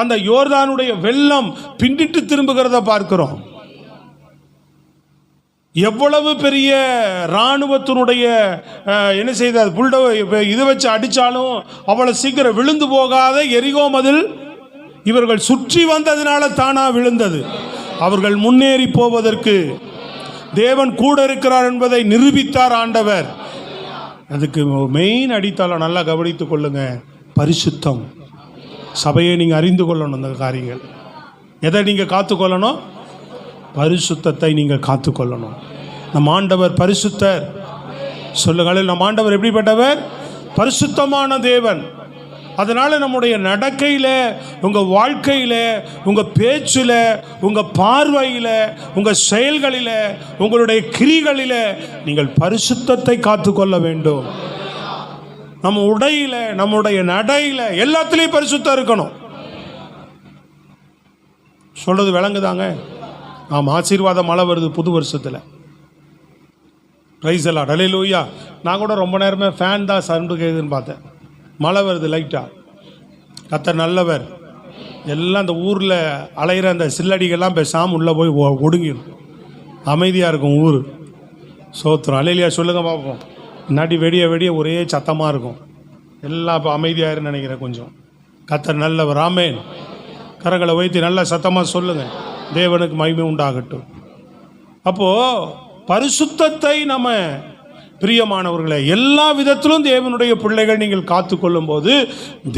அந்த யோர்தானுடைய வெள்ளம் பின்னிட்டு திரும்புகிறத பார்க்கிறோம். எவ்வளவு பெரிய இராணுவத்தினுடைய என்ன செய்தார், புல்டோ இதை வச்சு அடித்தாலும் அவ்வளவு சீக்கிரம் விழுந்து போகாத எரிகோ மதில் இவர்கள் சுற்றி வந்ததினால தானா விழுந்தது. அவர்கள் முன்னேறி போவதற்கு தேவன் கூட இருக்கிறார் என்பதை நிரூபித்தார் ஆண்டவர். அதுக்கு மெயின் அடித்தளம் நல்லா கவனித்துக் கொள்ளுங்க, பரிசுத்தம். சபையை நீங்கள் அறிந்து கொள்ளணும். அந்த காரியங்கள் எதை நீங்கள் காத்துக்கொள்ளணும்? பரிசுத்தத்தை நீங்கள் காத்துக்கொள்ளணும். நம் ஆண்டவர் பரிசுத்தர். சொல்லுங்கள், நம் ஆண்டவர் எப்படிப்பட்டவர்? பரிசுத்தமான தேவன். அதனால நம்முடைய நடக்கையில், உங்கள் வாழ்க்கையில், உங்கள் பேச்சில், உங்கள் பார்வையில், உங்கள் செயல்களில், உங்களுடைய கிரிகளில் நீங்கள் பரிசுத்தத்தை காத்துக்கொள்ள வேண்டும். நம்ம உடையில், நம்முடைய நடையில், எல்லாத்துலேயும் பரிசுத்தம் இருக்கணும். சொல்றது விளங்குதாங்க? ஆமாம், ஆசீர்வாத மழை வருது புது வருஷத்தில். ப்ரைஸ் எல்லாம் ஹல்லேலூயா. நான் கூட ரொம்ப நேரமே ஃபேன் தான் சவுண்டு கேட்குதுன்னு பார்த்தேன். மழை வருது லைட்டாக. கர்த்தர் நல்லவர். எல்லாம் அந்த ஊரில் அலைகிற அந்த சில்லடிகள்லாம் பேசாமல் உள்ளே போய் ஒடுங்கிடும். அமைதியாக இருக்கும் ஊர். சோத்திரம் ஹல்லேலூயா சொல்லுங்க பார்ப்போம். நடி வெடிய வெடிய ஒரே சத்தமாக இருக்கும். எல்லாம் இப்போ அமைதியாயிருன்னு நினைக்கிறேன் கொஞ்சம். கர்த்தர் நல்லவர். ஆமென். கரங்களை வைத்து நல்ல சத்தமாக சொல்லுங்கள், தேவனுக்கு மகிமை உண்டாகட்டும். அப்போது பரிசுத்தத்தை நம்ம பிரியமானவர்களே எல்லா விதத்திலும் தேவனுடைய பிள்ளைகள் நீங்கள் காத்துக்கொள்ளும் போது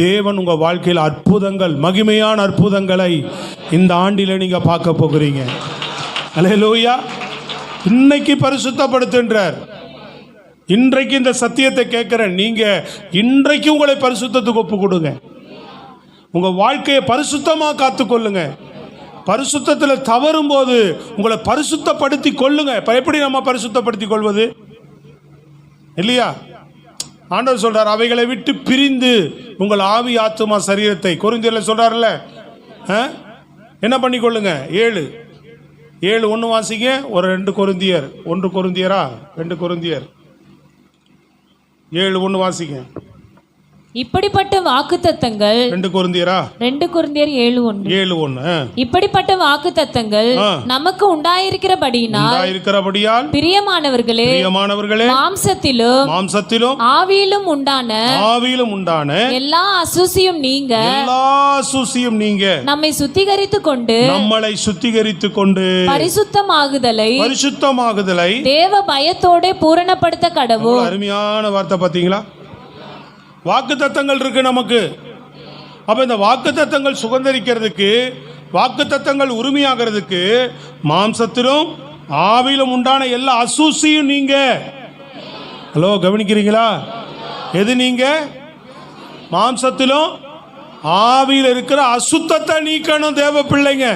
தேவன் உங்கள் வாழ்க்கையில் அற்புதங்கள், மகிமையான அற்புதங்களை இந்த ஆண்டில் நீங்கள் பார்க்க போகிறீங்க. அல்லேலூயா. இன்னைக்கு பரிசுத்தப்படுத்துன்றார். இன்றைக்கு இந்த சத்தியத்தை கேட்குறேன். நீங்கள் இன்றைக்கு உங்களை பரிசுத்தத்துக்கு ஒப்பு கொடுங்க. உங்கள் வாழ்க்கையை பரிசுத்தமாக காத்துக்கொள்ளுங்க. பரிசுத்தத்தில் தவறும் போது உங்களை பரிசுத்தப்படுத்தி கொள்ளுங்க. எப்படி நம்ம பரிசுத்தப்படுத்தி கொள்வது இல்லையா? ஆண்டவர் சொல்றார், அவைகளை விட்டு பிரிந்து உங்கள் ஆவி ஆத்துமா சரீரத்தை, கொரிந்தியர்ல சொல்றாருல்ல, என்ன பண்ணிக்கொள்ளுங்க. 7:1 வாசிங்க. ஒரு 2 கொரிந்தியர் 1 கொரிந்தியரா 2 கொரிந்தியர் 7:1 வாசிங்க. இப்படிப்பட்ட வாக்குத்தத்தங்கள் 2 கொரிந்தியரா 2 கொரிந்தியர் 7:1 இப்படிப்பட்ட வாக்குத்தத்தங்கள் நமக்கு உண்டாயிருக்கிறபடியால் பிரியமானவர்களே மாம்சத்திலும் ஆவியிலும் உண்டான எல்லா அசுசியும் நீங்க நம்மை சுத்திகரித்துக் கொண்டு பரிசுத்தமாகுதலை தேவ பயத்தோட பூரணப்படுத்த கடவுள். அருமையான வார்த்தை. பார்த்தீங்களா? வாக்குத்தத்தங்கள் இருக்கு நமக்கு. அப்ப இந்த வாக்குத்தத்தங்கள் சுதந்தரிக்கிறதுக்கு, வாக்குத்தத்தங்கள் உரிமையாகிறதுக்கு மாம்சத்திலும் ஆவியிலும் உண்டான எல்லா அசூசியும் நீங்க. ஹலோ, கவனிக்கிறீங்களா? எது நீங்க? மாம்சத்திலும் ஆவியில் இருக்கிற அசுத்தத்தை நீக்கணும் தேவ பிள்ளைங்க.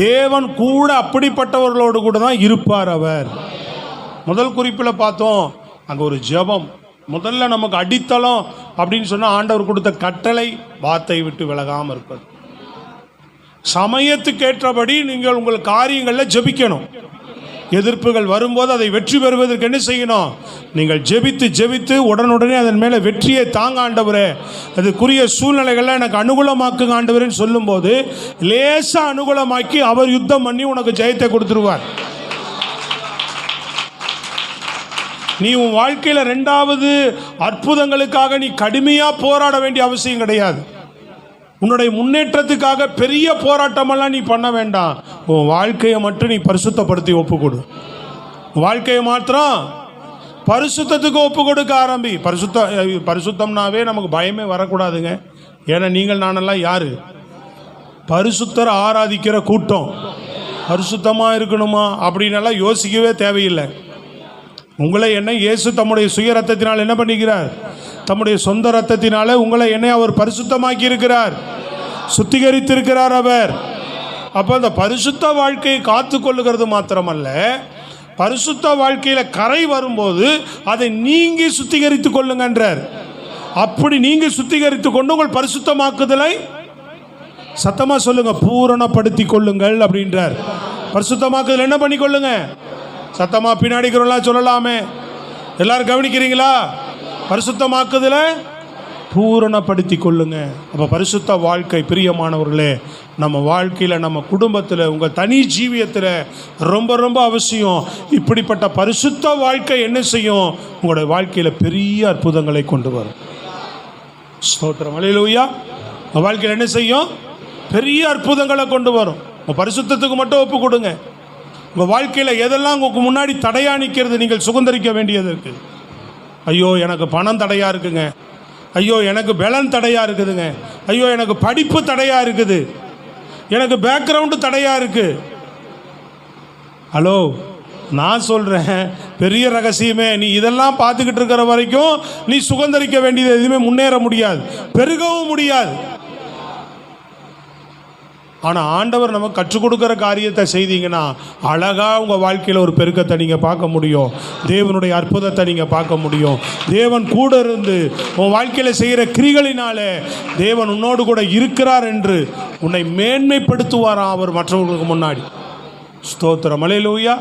தேவன் கூட அப்படிப்பட்டவர்களோடு கூட தான் இருப்பார் அவர். முதல் குறிப்பில் பார்த்தோம், அங்கே ஒரு ஜெபம். முதல்ல நமக்கு அடித்தளம் அப்படின்னு சொன்னால் ஆண்டவர் கொடுத்த கட்டளை வார்த்தை விட்டு விலகாமல் இருப்பது. சமயத்துக்கேற்றபடி நீங்கள் உங்கள் காரியங்களில் ஜெபிக்கணும். எதிர்ப்புகள் வரும்போது அதை வெற்றி பெறுவதற்கு என்ன செய்யணும்? நீங்கள் ஜெபித்து உடனுடனே அதன் மேலே வெற்றியை தாங்க ஆண்டவரே, அதுக்குரிய சூழ்நிலைகளில் எனக்கு அனுகூலமாக்குங்க ஆண்டவரேன்னு சொல்லும்போது லேசாக அனுகூலமாக்கி அவர் யுத்தம் பண்ணி உனக்கு ஜெயத்தை கொடுத்துருவார். நீ உன் வாழ்க்கையில் 2வது அற்புதங்களுக்காக நீ கடுமையாக போராட வேண்டிய அவசியம் கிடையாது. உன்னுடைய முன்னேற்றத்துக்காக பெரிய போராட்டமெல்லாம் நீ பண்ண வேண்டாம். உன் வாழ்க்கையை மட்டும் நீ பரிசுத்தப்படுத்தி ஒப்பு கொடு. வாழ்க்கையை மாத்திரம் பரிசுத்தத்துக்கு ஒப்பு கொடுக்க ஆரம்பி. பரிசுத்தம்னாவே நமக்கு பயமே வரக்கூடாதுங்க. ஏன்னா நீங்கள் நானெல்லாம் யாரு? பரிசுத்தர் ஆராதிக்கிற கூட்டம். பரிசுத்தமாக இருக்கணுமா அப்படின்னெல்லாம் யோசிக்கவே தேவையில்லை. உங்களை என்ன இயேசு தம்முடைய சுய ரத்தத்தினால் என்ன பண்ணிக்கிறார்? தம்முடைய சொந்த ரத்தத்தினால உங்களை என்ன அவர் பரிசுத்தமாக்கி இருக்கிறார், சுத்திகரித்திருக்கிறார் அவர். அப்போ அந்த பரிசுத்த வாழ்க்கையை காத்து கொள்ளுகிறது மாத்திரமல்ல, பரிசுத்த வாழ்க்கையில் கரை வரும்போது அதை நீங்கி சுத்திகரித்து கொள்ளுங்கன்றார். அப்படி நீங்க சுத்திகரித்து கொண்டு உங்கள் பரிசுத்தமாக்குதலை சத்தமா சொல்லுங்க, பூரணப்படுத்தி கொள்ளுங்கள் அப்படின்றார். பரிசுத்தமாக்குதல் என்ன பண்ணி கொள்ளுங்க? சத்தமா பின்னாடிக்கிறவங்களாம் சொல்லலாமே, எல்லாரும் கவனிக்கிறீங்களா? பரிசுத்தமாக்குதல பூரணப்படுத்தி கொள்ளுங்க. அப்போ பரிசுத்த வாழ்க்கை பிரியமானவர்களே, நம்ம வாழ்க்கையில், நம்ம குடும்பத்தில், உங்கள் தனி ஜீவியத்தில் ரொம்ப ரொம்ப அவசியம். இப்படிப்பட்ட பரிசுத்த வாழ்க்கை என்ன செய்யும்? உங்களுடைய வாழ்க்கையில் பெரிய அற்புதங்களை கொண்டு வரும். ஸ்தோத்திரம், அல்லேலூயா. உங்கள் வாழ்க்கையில் என்ன செய்யும்? பெரிய அற்புதங்களை கொண்டு வரும். உங்கள் பரிசுத்தத்துக்கு மட்டும் ஒப்பு கொடுங்க. உங்கள் வாழ்க்கையில் எதெல்லாம் உங்களுக்கு முன்னாடி தடையாக நிற்கிறது, நீங்கள் சுதந்திரிக்க வேண்டியது இருக்குது. ஐயோ எனக்கு பணம் தடையாக இருக்குங்க, ஐயோ எனக்கு பலன் தடையாக இருக்குதுங்க, ஐயோ எனக்கு படிப்பு தடையாக இருக்குது, எனக்கு பேக்ரவுண்டு தடையாக இருக்குது. ஹலோ, நான் சொல்கிறேன் பெரிய ரகசியமே, நீ இதெல்லாம் பார்த்துக்கிட்டு இருக்கிற வரைக்கும் நீ சுதந்திரிக்க வேண்டியது எதுவுமே முன்னேற முடியாது, பெருகவும் முடியாது. ஆனால் ஆண்டவர் நமக்கு கற்றுக் கொடுக்குற காரியத்தை செய்தீங்கன்னா அழகாக உங்கள் வாழ்க்கையில் ஒரு பெருக்கத்தை நீங்கள் பார்க்க முடியும். தேவனுடைய அற்புதத்தை நீங்கள் பார்க்க முடியும். தேவன் கூட இருந்து உன் வாழ்க்கையில் செய்கிற கிரிகளினாலே தேவன் உன்னோடு கூட இருக்கிறார் என்று உன்னை மேன்மைப்படுத்துவாராம் அவர் மற்றவர்களுக்கு முன்னாடி. ஸ்தோத்திரம், அல்லேலூயா.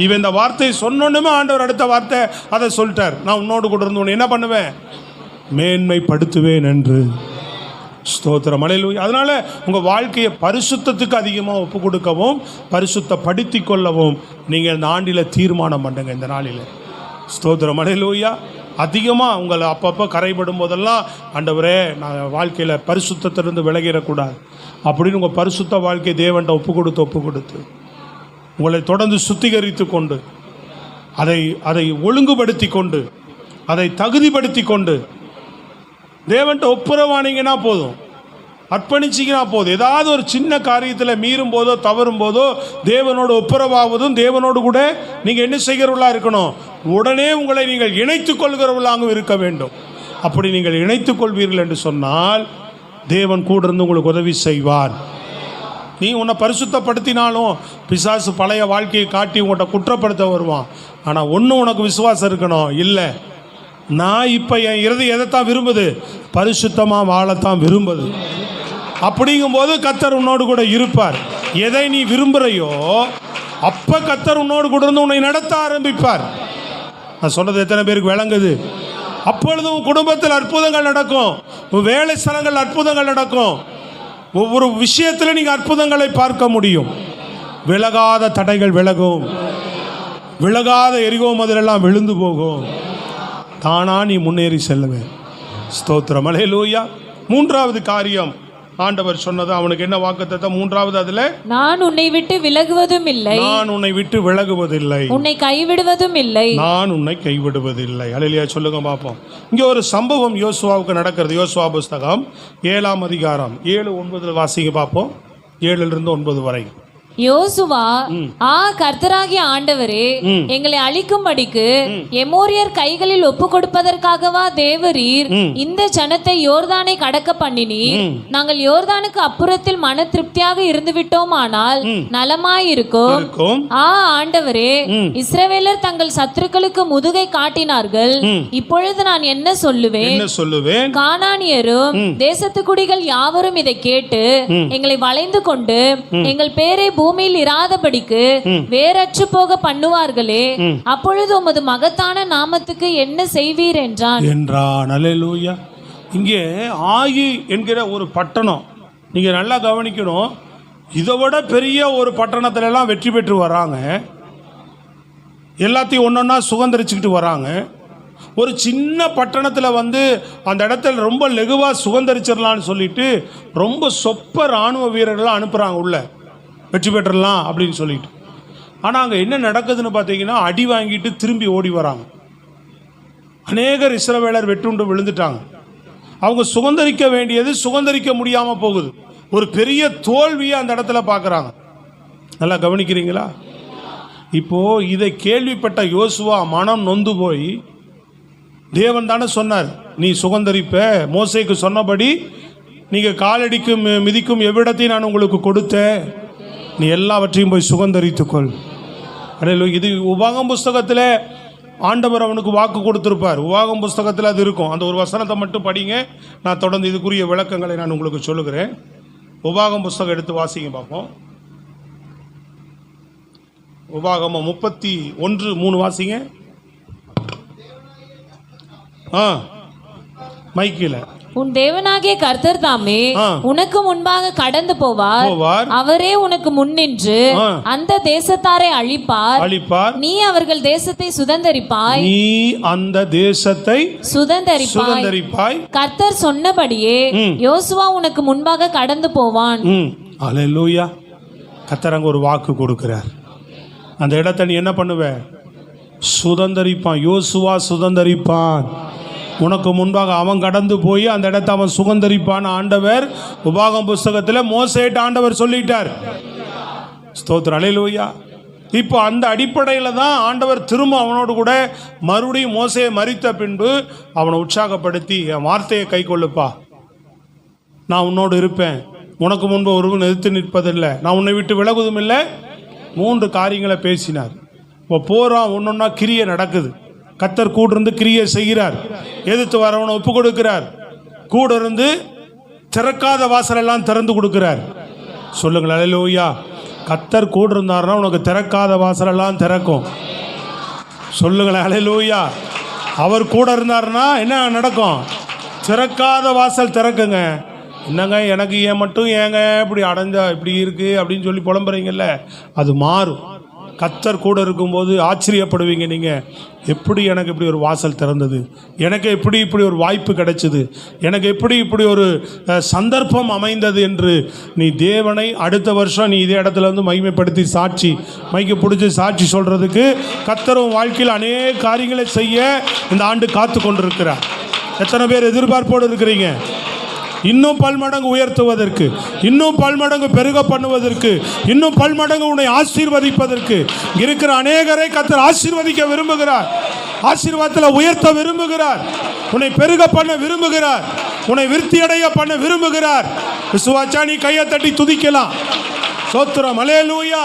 இவன் இந்த வார்த்தையை சொன்னோன்னுமே ஆண்டவர் அடுத்த வார்த்தை அதை சொல்லிட்டார், நான் உன்னோடு கூட இருந்து உன்னை என்ன பண்ணுவேன்? மேன்மைப்படுத்துவேன் என்று. ஸ்தோத்திரம், அல்லேலூயா. அதனால் உங்கள் வாழ்க்கையை பரிசுத்தத்துக்கு அதிகமாக ஒப்பு கொடுக்கவும் பரிசுத்தப்படுத்தி கொள்ளவும் நீங்கள் இந்த ஆண்டில் தீர்மானம் பண்ணுங்க. இந்த நாளில் ஸ்தோத்திரம், அல்லேலூயா. அதிகமாக உங்களை அப்பப்போ கரைபடும் போதெல்லாம் ஆண்டவரே நான் வாழ்க்கையில் பரிசுத்தத்திலிருந்து விலகிடக்கூடாது அப்படின்னு உங்கள் பரிசுத்த வாழ்க்கை தேவன்ட்ட ஒப்பு கொடுத்து உங்களை தொடர்ந்து சுத்திகரித்து கொண்டு அதை ஒழுங்குபடுத்தி கொண்டு அதை தகுதிப்படுத்தி கொண்டு தேவன்ட்ட ஒப்புரவானீங்கன்னா போதும், அர்ப்பணிச்சிங்கன்னா போதும். ஏதாவது ஒரு சின்ன காரியத்தில் மீறும் போதோ தவறும் போதோ தேவனோடு ஒப்புரவாவதும் தேவனோடு கூட நீங்கள் என்ன செய்கிறவர்களாக இருக்கணும்? உடனே உங்களை நீங்கள் இணைத்து கொள்கிறவர்களாகவும் இருக்க வேண்டும். அப்படி நீங்கள் இணைத்து கொள்வீர்கள் என்று சொன்னால் தேவன் கூட இருந்து உங்களுக்கு உதவி செய்வார். நீ உன்னை பரிசுத்தப்படுத்தினாலும் பிசாசு பழைய வாழ்க்கையை காட்டி உங்கள்கிட்ட குற்றப்படுத்த வருவான். ஆனால் ஒன்று உனக்கு விசுவாசம் இருக்கணும், இல்லை நான் இப்போ என் இருதயம் எதைத்தான் விரும்புது? பரிசுத்தமாக வாழத்தான் விரும்புது. அப்படிங்கும்போது கர்த்தர் உன்னோடு கூட இருப்பார். எதை நீ விரும்புகிறையோ அப்போ கர்த்தர் உன்னோடு கூட இருந்து உன்னை நடத்த ஆரம்பிப்பார். நான் சொல்கிறது எத்தனை பேருக்கு விளங்குது? அப்பொழுதும் உன் குடும்பத்தில் அற்புதங்கள் நடக்கும், உன் வேலை ஸ்தலங்கள் அற்புதங்கள் நடக்கும், ஒவ்வொரு விஷயத்தில் நீங்கள் அற்புதங்களை பார்க்க முடியும். விலகாத தடைகள் விலகும், விலகாத எரிகோ மதிலெல்லாம் விழுந்து போகும், தானா நீ முன்னேறி செல்லுவேன். ஸ்தோத்திரம், அல்லேலூயா. மூன்றாவது காரியம் ஆண்டவர் சொன்னது, அவனுக்கு என்ன வாக்குத்தத்தம்? மூன்றாவது, அதில் நான் உன்னை விட்டு விலகுவதும் இல்லை, நான் உன்னை விட்டு விலகுவதில்லை, உன்னை கைவிடுவதும் இல்லை, நான் உன்னை கைவிடுவதில்லை. அல்லேலூயா. சொல்லுங்க பார்ப்போம். இங்கே ஒரு சம்பவம் யோசுவாவுக்கு நடக்கிறது. யோசுவா புஸ்தகம் 7ஆம் அதிகாரம் 7-9 வாசிங்க பார்ப்போம். 7-9 வரை. யோசுவா, கர்த்தராகிய ஆண்டவரே, எங்களை அழிக்கும்படிக்கு எமோரியர் கைகளில் ஒப்பு கொடுப்பதற்காகவா தேவரீர் இந்த ஜனத்தை யோர்தானை கடக்க பண்ணினீர்? நாங்கள் யோர்தானுக்கு அப்புறத்தில் மன திருப்தியாக இருந்து விட்டோமானால் நலமாயிருக்கும். ஆண்டவரே, இஸ்ரவேலர் தங்கள் சத்துருக்களுக்கு முதுகை காட்டினார்கள், இப்பொழுது நான் என்ன சொல்லுவேன்? கானானியரும் தேசத்து குடிகள் யாவரும் இதை கேட்டு எங்களை வளைந்து கொண்டு எங்கள் பேரை பூமியில் இராதபடிக்கு வேறற்று போக பண்ணுவார்களே, அப்பொழுது உமது மகத்தான நாமத்துக்கு என்ன செய்வீர் என்றான். அல்லேலூயா. இங்கே ஆயி என்கிற ஒரு பட்டணம், நீங்க நல்லா கவனிக்கணும், இதை விட பெரிய ஒரு பட்டணத்துல எல்லாம் வெற்றி பெற்று வராங்க, எல்லாத்தையும் ஒன்னொன்னா சுதந்திரிச்சுக்கிட்டு வராங்க. ஒரு சின்ன பட்டணத்தில் அந்த இடத்துல ரொம்ப லெகுவாக சுதந்திரிச்சிடலான்னு சொல்லிட்டு ரொம்ப சொப்ப இராணுவ வீரர்கள்லாம் அனுப்புகிறாங்க, உள்ள வெற்றி பெற்றலாம் அப்படின்னு சொல்லிட்டு. ஆனால் அங்கே என்ன நடக்குதுன்னு பார்த்தீங்கன்னா, அடி வாங்கிட்டு திரும்பி ஓடி வராங்க. அநேகர் இஸ்ரவேலர் வெற்றுண்டு விழுந்துட்டாங்க. அவங்க சுதந்திரிக்க வேண்டியது சுதந்திரிக்க முடியாமல் போகுது. ஒரு பெரிய தோல்வியை அந்த இடத்துல பார்க்குறாங்க. நல்லா கவனிக்கிறீங்களா? இப்போது இதை கேள்விப்பட்ட யோசுவா மனம் நொந்து போய், தேவன் தானே சொன்னார் நீ சுதந்திரிப்ப, மோசேக்கு சொன்னபடி நீங்கள் காலடிக்கும் மிதிக்கும் எவ்விடத்தையும் நான் உங்களுக்கு கொடுத்தேன், நீ எல்லாவற்றையும் போய் சுதந்திரித்துக்கொள். இது உபாகம் புஸ்தகத்தில் ஆண்டவர் அவனுக்கு வாக்கு கொடுத்துருப்பார். உபாகம் புஸ்தகத்தில் அது இருக்கும். அந்த ஒரு வசனத்தை மட்டும் படிங்க, நான் தொடர்ந்து இதுக்குரிய விளக்கங்களை நான் உங்களுக்கு சொல்லுகிறேன். உபாகம் புஸ்தகம் எடுத்து வாசிங்க பார்ப்போம். உபாகமம் 31:3 வாசிங்க. மைக்கில உன் தேவனாகிய கர்த்தர் தாமே உனக்கு முன்பாக கடந்து போவார். அவரே உனக்கு முன்னின்று அந்த தேசத்தாரை அழிப்பார். நீ அவர்கள் தேசத்தை சுதந்தரிப்பாய். கர்த்தர் சொன்னபடியே யோசுவா உனக்கு முன்பாக கடந்து போவான். அல்லேலூயா. கர்த்தர் அங்க ஒரு வாக்கு கொடுக்கிறார். அந்த இடத்தை நீ என்ன பண்ணுவ? சுதந்தரிப்பான். யோசுவா சுதந்தரிப்பான். உனக்கு முன்பாக அவன் கடந்து போய் அந்த இடத்தை அவன் சுதந்தரிப்பான். ஆண்டவர் உபாகம் புஸ்தகத்தில் மோசேட்ட ஆண்டவர் சொல்லிட்டார். ஸ்தோத்திரம், அல்லேலூயா. இப்போ அந்த அடிப்படையில் தான் ஆண்டவர் திரும்ப அவனோடு கூட மறுபடியும் மோசேயை மரித்த பின்பு அவனை உற்சாகப்படுத்தி, என் வார்த்தையை கை கொள்ளுப்பா, நான் உன்னோடு இருப்பேன், உனக்கு முன்பு ஒருவன் எதிர்த்து நிற்பதில்லை, நான் உன்னை விட்டு விலகுவதும் இல்லை. 3 காரியங்களை பேசினார். இப்போ போகிறான், ஒன்றொன்னா கிரியை நடக்குது. கர்த்தர் கூட இருந்து கிரியை செய்கிறார். எதிர்த்து வரவனை ஒப்பு கொடுக்கிறார். கூட இருந்து திறக்காத வாசலெல்லாம் திறந்து கொடுக்கிறார். சொல்லுங்கள் அல்லேலூயா. கர்த்தர் கூட இருந்தாருன்னா உனக்கு திறக்காத வாசலெல்லாம் திறக்கும். சொல்லுங்கள் அல்லேலூயா. அவர் கூட இருந்தாருன்னா என்ன நடக்கும்? திறக்காத வாசல் திறக்குங்க. என்னங்க எனக்கு ஏன் மட்டும் ஏங்க இப்படி அடைஞ்சா இப்படி இருக்குது அப்படின்னு சொல்லி புலம்புறீங்கல்ல, அது மாறும். கர்த்தர் கூட இருக்கும்போது ஆச்சரியப்படுவீங்க. நீங்கள் எப்படி எனக்கு இப்படி ஒரு வாசல் திறந்தது, எனக்கு எப்படி இப்படி ஒரு வாய்ப்பு கிடைச்சிது, எனக்கு எப்படி இப்படி ஒரு சந்தர்ப்பம் அமைந்தது என்று நீ தேவனை அடுத்த வருஷம் நீ இதே இடத்துல வந்து மகிமைப்படுத்தி மைக்கு பிடிச்சி சாட்சி சொல்கிறதுக்கு கர்த்தரும் வாழ்க்கையில் அநேக காரியங்களை செய்ய இந்த ஆண்டு காத்து கொண்டிருக்கிறார். எத்தனை பேர் எதிர்பார்ப்போடு இருக்கிறீங்க? இன்னும் பல்மடங்கு உயர்த்துவதற்கு, இன்னும் பல்மடங்கு பெருக பண்ணுவதற்கு, இன்னும் பல்மடங்கு உன்னை ஆசீர்வதிப்பதற்கு இருக்கிற அநேகரை கர்த்தர் ஆசீர்வதிக்க விரும்புகிறார். ஆசீர்வாதத்தில் உயர்த்த விரும்புகிறார். உன்னை பெருக பண்ண விரும்புகிறார். உன்னை விருத்தியடைய பண்ண விரும்புகிறார். விசுவாசா நீ கையை தட்டி துதிக்கலாம். ஸ்தோத்திரம், அல்லேலூயா.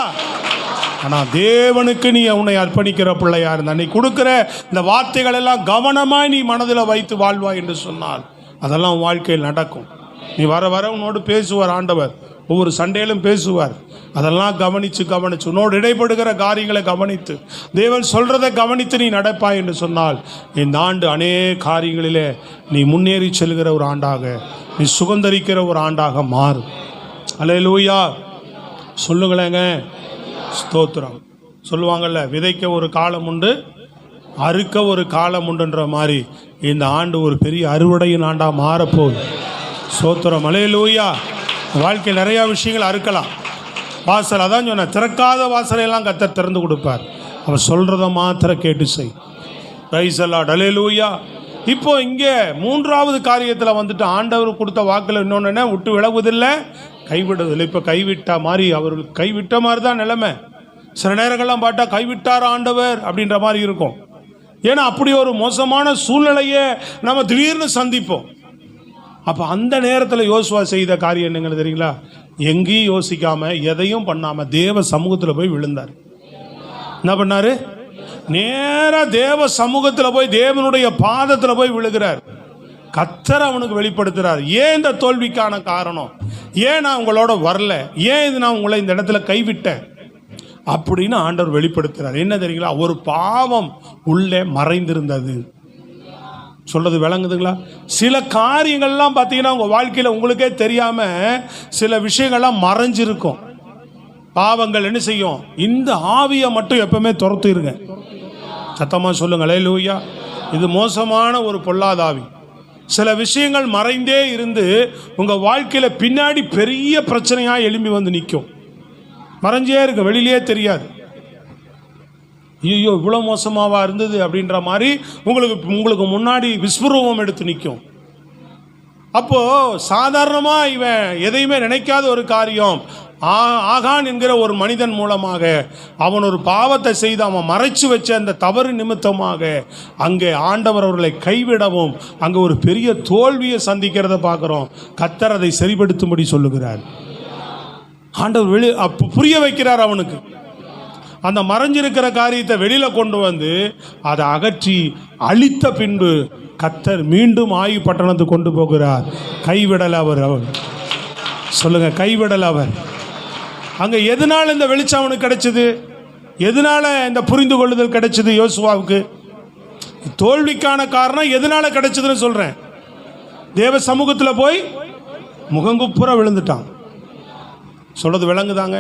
ஆனால் தேவனுக்கு நீ உன்னை அர்ப்பணிக்கிற பிள்ளையா இருந்தா, நீ கொடுக்கிற இந்த வார்த்தைகள் எல்லாம் கவனமாய் நீ மனதில் வைத்து வாழ்வாய் என்று சொன்னால் அதெல்லாம் வாழ்க்கையில் நடக்கும். நீ வர வர உன்னோடு பேசுவார் ஆண்டவர். ஒவ்வொரு சண்டையிலும் பேசுவார். அதெல்லாம் கவனித்து உன்னோடு இடைப்படுகிற காரியங்களை கவனித்து தேவன் சொல்கிறதை கவனித்து நீ நடப்பாய் என்று சொன்னால் இந்த ஆண்டு அநேக காரியங்களிலே நீ முன்னேறி செல்கிற ஒரு ஆண்டாக, நீ சுதந்தரிக்கிற ஒரு ஆண்டாக மாறும். அல்லேலூயா. சொல்லுங்களேங்க. ஸ்தோத்திரம். சொல்லுவாங்கள்ல, விதைக்க ஒரு காலம் உண்டு, அறுக்க ஒரு காலம் உண்டுன்ற மாதிரி இந்த ஆண்டு ஒரு பெரிய அறுவடையின் ஆண்டாக மாறப்போகுது. ஸ்தோத்திரம், அல்லேலூயா. வாழ்க்கையில் நிறையா விஷயங்கள் அறுக்கலாம். வாசல் அதான் சொன்ன, திறக்காத வாசலையெல்லாம் கர்த்தர் திறந்து கொடுப்பார். அவர் சொல்கிறத மாத்திரம் கேட்டு செய். பிரைஸ் தி லார்ட், அல்லேலூயா. இப்போ இங்கே 3வது காரியத்தில் வந்துட்டு ஆண்டவர் கொடுத்த வாக்கில் இன்னொன்று விட்டு விலகுவதில்லை, கைவிடுவதில்லை. இப்போ கைவிட்டா மாதிரி, அவர்களுக்கு கைவிட்ட மாதிரி தான் நிலைமை. சில நேரங்கள்லாம் பார்த்தா கைவிட்டார் ஆண்டவர் அப்படின்ற மாதிரி இருக்கும். ஏன்னா அப்படி ஒரு மோசமான சூழ்நிலையை நம்ம திடீர்னு சந்திப்போம். அப்போ அந்த நேரத்தில் யோசுவா செய்த காரியம் என்னங்கன்னு தெரியுங்களா? எங்கேயும் யோசிக்காம எதையும் பண்ணாமல் தேவ சமூகத்தில் போய் விழுந்தார். என்ன பண்ணாரு? நேராக தேவ சமூகத்தில் போய் தேவனுடைய பாதத்தில் போய் விழுகிறார். கர்த்தர் அவனுக்கு வெளிப்படுத்துகிறார். ஏன் இந்த தோல்விக்கான காரணம், ஏன் நான் உங்களோட வரல, ஏன் இது நான் உங்களை இந்த இடத்துல கைவிட்டேன் அப்படின்னு ஆண்டவர் வெளிப்படுத்துகிறார். என்ன தெரியுங்களா? ஒரு பாவம் உள்ளே மறைந்திருந்தது. சொல்றது விளங்குதுங்களா? சில காரியங்கள்லாம் பார்த்தீங்கன்னா உங்கள் வாழ்க்கையில் உங்களுக்கே தெரியாமல் சில விஷயங்கள்லாம் மறைஞ்சிருக்கும். பாவங்கள் என்ன செய்யும்? இந்த ஆவியை மட்டும் எப்பவுமே துரத்துருங்க. சத்தமாக சொல்லுங்கள் அல்லேலூயா. இது மோசமான ஒரு பொல்லாத ஆவி. சில விஷயங்கள் மறைந்தே இருந்து உங்கள் வாழ்க்கையில் பின்னாடி பெரிய பிரச்சனையாக எழும்பி வந்து நிற்கும். மறைஞ்சே இருக்கு, வெளியிலே தெரியாது. ஐயோ இவ்வளோ மோசமாவா இருந்தது அப்படின்ற மாதிரி உங்களுக்கு முன்னாடி விஸ்வரூபம் எடுத்து நிற்கும். அப்போது சாதாரணமாக இவன் எதையுமே நினைக்காத ஒரு காரியம், ஆகான் என்கிற ஒரு மனிதன் மூலமாக அவன் ஒரு பாவத்தை செய்து அவன் மறைச்சு வச்ச அந்த தவறு நிமித்தமாக அங்கே ஆண்டவர் அவர்களை கைவிடவும் அங்கே ஒரு பெரிய தோல்வியை சந்திக்கிறத பார்க்குறோம். கர்த்தர் அதை சரிப்படுத்தும்படி சொல்லுகிறார். ஆண்டவர் புரிய வைக்கிறார் அவனுக்கு. அந்த மறைஞ்சிருக்கிற காரியத்தை வெளியில் கொண்டு வந்து அதை அகற்றி அழித்த பின்பு கர்த்தர் மீண்டும் ஆயி பட்டணத்துக்கு கொண்டு போகிறார். கைவிடலை அவர். சொல்லுங்க, கைவிடல அவர். அங்க எதனால இந்த வெளிச்சம் அவனுக்கு கிடைச்சது? எதனால இந்த புரிந்து கொள்ளுதல் கிடைச்சது யோசுவாவுக்கு? தோல்விக்கான காரணம் எதனால கிடைச்சதுன்னு சொல்றேன். தேவ சமூகத்தில் போய் முகங்குப்புற விழுந்துட்டான். சொல்றது விளங்குதாங்க?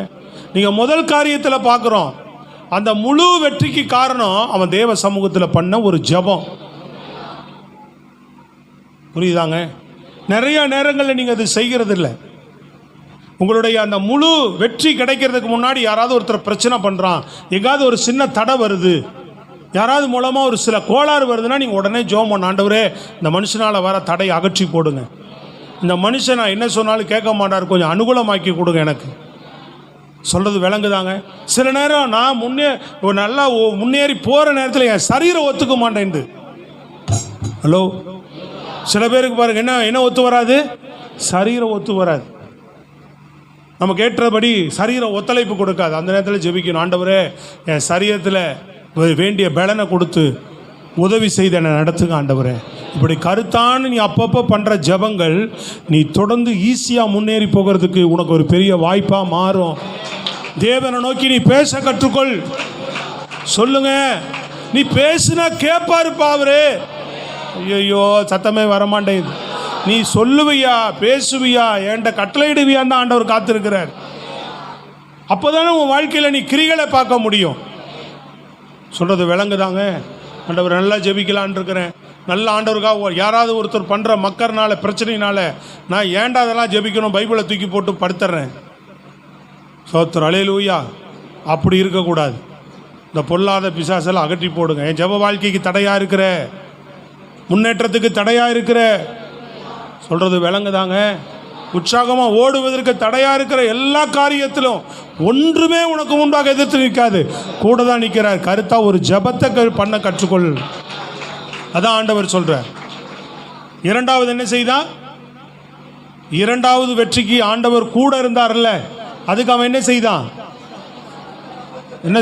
நீங்க முதல் காரியத்தில் பார்க்குறோம், அந்த முழு வெற்றிக்கு காரணம் அவன் தேவ சமூகத்தில் பண்ண ஒரு ஜெபம். புரியுதாங்க? நிறைய நேரங்களில் நீங்கள் அது செய்கிறது இல்லை. உங்களுடைய அந்த முழு வெற்றி கிடைக்கிறதுக்கு முன்னாடி யாராவது ஒருத்தர் பிரச்சனை பண்ணுறான், எங்காவது ஒரு சின்ன தடை வருது, யாராவது மூலமாக ஒரு சில கோளாறு வருதுன்னா நீங்கள் உடனே ஜெபம் பண்ண, ஆண்டவரே இந்த மனுஷனால் வர தடையை அகற்றி போடுங்க, இந்த மனுஷன் நான் என்ன சொன்னாலும் கேட்க மாட்டார், கொஞ்சம் அனுகூலமாக்கி கொடுங்க எனக்கு. சொல்கிறது விளங்குதாங்க? சில நேரம் நான் நல்லா முன்னேறி போகிற நேரத்தில் என் சரீரம் ஒத்துக்க மாட்டேன்து. ஹலோ, சில பேருக்கு பாருங்க, என்ன ஒத்து வராது? சரீரம் ஒத்து வராது. நம்ம கேட்டபடி சரீரம் ஒத்துழைப்பு கொடுக்காது. அந்த நேரத்தில் ஜெபிக்கணும், ஆண்டவரே என் சரீரத்தில் வேண்டிய பலனை கொடுத்து உதவி செய்து என்னை நடத்துங்க ஆண்டவரே. இப்படி கருத்தான நீ அப்பப்போ பண்ணுற ஜெபங்கள் நீ தொடர்ந்து ஈஸியாக முன்னேறி போகிறதுக்கு உனக்கு ஒரு பெரிய வாய்ப்பாக மாறும். தேவனை நோக்கி நீ பேச கற்றுக்கொள். சொல்லுங்க, நீ பேசுனா கேட்பாருப்பா அவரு. ஐயோ சத்தமே வரமாட்டேங்குது. நீ சொல்லுவியா, பேசுவியா, என்கிட்ட கட்டளையிடுவியான்னு தான் ஆண்டவர் காத்திருக்கிறார். அப்போதானே உன் வாழ்க்கையில் நீ கிரிகளை பார்க்க முடியும். சொல்கிறது விளங்குதாங்க? ஆண்டவர் நல்லா ஜெபிக்கலான் இருக்கிறேன். நல்ல ஆண்டவருக்காக யாராவது ஒருத்தர் பண்ணுற மக்கர்னால பிரச்சனையினால நான் ஏன்டா அதெல்லாம் ஜெபிக்கணும், பைபிளை தூக்கி போட்டு படுத்துறேன். சோத்திரம், அல்லேலூயா. அப்படி இருக்கக்கூடாது. இந்த பொல்லாத பிசாசெல்லாம் அகற்றி போடுங்க. என் ஜெப வாழ்க்கைக்கு தடையாக இருக்கிற, முன்னேற்றத்துக்கு தடையாக இருக்கிற, சொல்கிறது விளங்குதாங்க? உற்சாகமாக ஓடுவதற்கு தடையாக இருக்கிற எல்லா காரியத்திலும் ஒன்றுமே உனக்கு முன்பாக எதிர்த்து நிற்காது, கூட தான் நிற்கிறார். கருத்தாக ஒரு ஜெபத்தை பண்ண கற்றுக்கொள். அதான் ஆண்டவர் சொல்கிறார். இரண்டாவது என்ன செய்தான்? இரண்டாவது வெற்றிக்கு ஆண்டவர் கூட இருந்தார்ல, அதுக்கு அவன் என்ன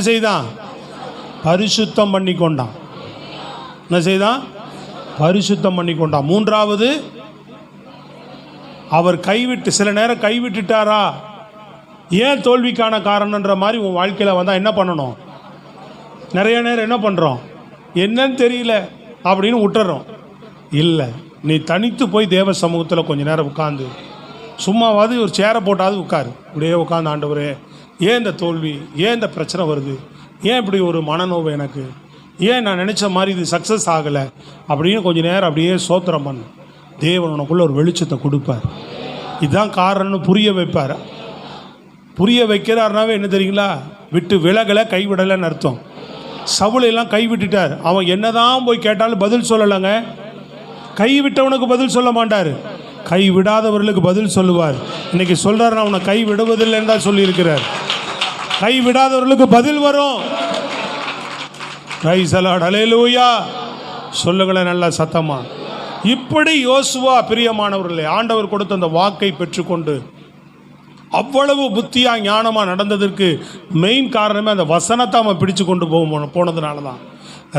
செய்தான்? பரிசுத்தம் பண்ணி கொண்டான். என்ன செய்தான்? பரிசுத்தம் பண்ணி கொண்டான். மூன்றாவது, அவர் கைவிட்டு, சில நேரம் கைவிட்டுட்டாரா, ஏன் தோல்விக்கான காரணன்ற மாதிரி உன் வாழ்க்கையில் வந்தால் என்ன பண்ணணும்? நிறைய நேரம் என்ன பண்ணுறோம்? என்னன்னு தெரியல அப்படின்னு விட்டுறோம். இல்லை, நீ தனித்து போய் தேவ சமூகத்தில் கொஞ்ச நேரம் உட்காந்து, சும்மாவாது ஒரு சேரை போட்டாவது உட்காரு. இப்படியே உட்காந்து, ஆண்டவரே ஏன் இந்த தோல்வி, ஏன் இந்த பிரச்சனை வருது, ஏன் இப்படி ஒரு மனநோவு எனக்கு, ஏன் நான் நினச்ச மாதிரி இது சக்ஸஸ் ஆகலை அப்படின்னு கொஞ்சம் நேரம் அப்படியே சோத்திரம் பண்ணு. தேவன் உனக்குள்ள ஒரு வெளிச்சத்தை கொடுப்பார். இதுதான் காரணம்னு புரிய வைப்பார். புரிய வைக்கிறாருனாவே என்ன தெரியுங்களா? விட்டு விலகலை, கைவிடலைன்னு அர்த்தம். சவுலையெல்லாம் கைவிட்டுட்டார். அவன் என்னதான் போய் கேட்டாலும் பதில் சொல்லலைங்க. கைவிட்டவனுக்கு பதில் சொல்ல மாட்டார், கைவிடாதவர்களுக்கு பதில் சொல்லுவார். இன்னைக்கு சொல்கிறார், நான் உன்னை கை விடுவதில்லைன்னு தான் சொல்லியிருக்கிறார். கை விடாதவர்களுக்கு பதில் வரும். பிரைஸ் தி லார்ட், அல்லேலூயா. சொல்லுங்களேன் நல்லா சத்தமா. இப்படி யோசுவா பிரியமானவர்களே, ஆண்டவர் கொடுத்த அந்த வாக்கை பெற்றுக்கொண்டு அவ்வளவு புத்தியாக ஞானமாக நடந்ததற்கு மெயின் காரணமே அந்த வசனத்தை அவன் பிடிச்சு கொண்டு போனதுனால தான்.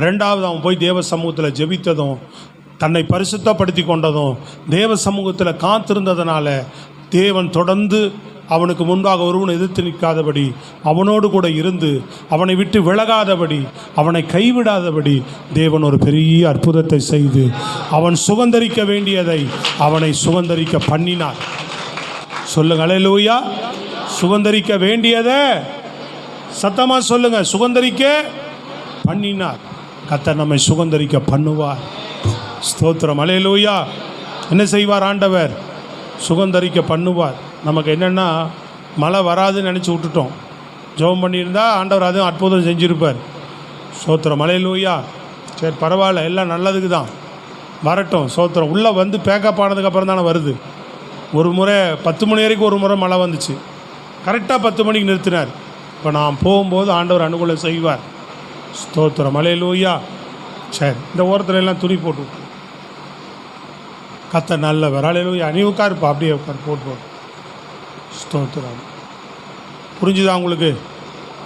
ரெண்டாவது, அவன் போய் தேவ சமூகத்தில் ஜெபித்ததும், தன்னை பரிசுத்தப்படுத்தி கொண்டதும், தேவ சமூகத்தில் காத்திருந்ததுனால தேவன் தொடர்ந்து அவனுக்கு முன்பாக ஒருவனை எதிர்த்து நிற்காதபடி, அவனோடு கூட இருந்து அவனை விட்டு விலகாதபடி, அவனை கைவிடாதபடி தேவன் ஒரு பெரிய அற்புதத்தை செய்து அவன் சுதந்தரிக்க வேண்டியதை அவனை சுதந்தரிக்க பண்ணினார். சொல்லுங்க அல்லேலூயா. சுதந்தரிக்க வேண்டியதை சத்தமா சொல்லுங்க, சுதந்தரிக்க பண்ணினார். கர்த்தர் நம்மை சுதந்தரிக்க பண்ணுவார். ஸ்தோத்திரம், அல்லேலூயா. என்ன செய்வார் ஆண்டவர்? சுதந்தரிக்க பண்ணுவார். நமக்கு என்னென்னா, மழை வராதுன்னு நினச்சி விட்டுட்டோம். ஜெபம் பண்ணியிருந்தா ஆண்டவர் அதுவும் அற்புதம் செஞ்சுருப்பார். ஸ்தோத்திரம், அல்லேலூயா. சரி பரவாயில்ல, எல்லாம் நல்லதுக்கு தான், வரட்டும். ஸ்தோத்திரம். உள்ளே வந்து பேக்கப் ஆனதுக்கப்புறம் தானே வருது. ஒரு முறை 10 மணி வரைக்கும் ஒரு முறை மழை வந்துச்சு, கரெக்டாக 10 மணிக்கு நிறுத்தினார். இப்போ நான் போகும்போது ஆண்டவர் அனுகூலம் செய்வார். ஸ்தோத்திரம், அல்லேலூயா. சரி, இந்த ஓரத்தில் எல்லாம் துணி போட்டு கத்த நல்லவர். அல்லேலூயா. நீ உட்காருப்பா, அப்படியே உட்காரு, போட்டு. ஸ்தோத்திரம். புரிஞ்சுதா உங்களுக்கு?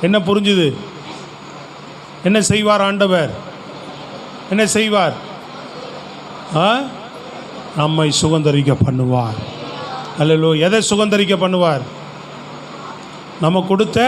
என்ன புரிஞ்சுது? என்ன செய்வார் ஆண்டவர்? என்ன செய்வார்? நம்மை சுதந்தரிக்க பண்ணுவார். அல்லேலூயா. எதை சுதந்தரிக்க பண்ணுவார்? நம்ம கொடுத்த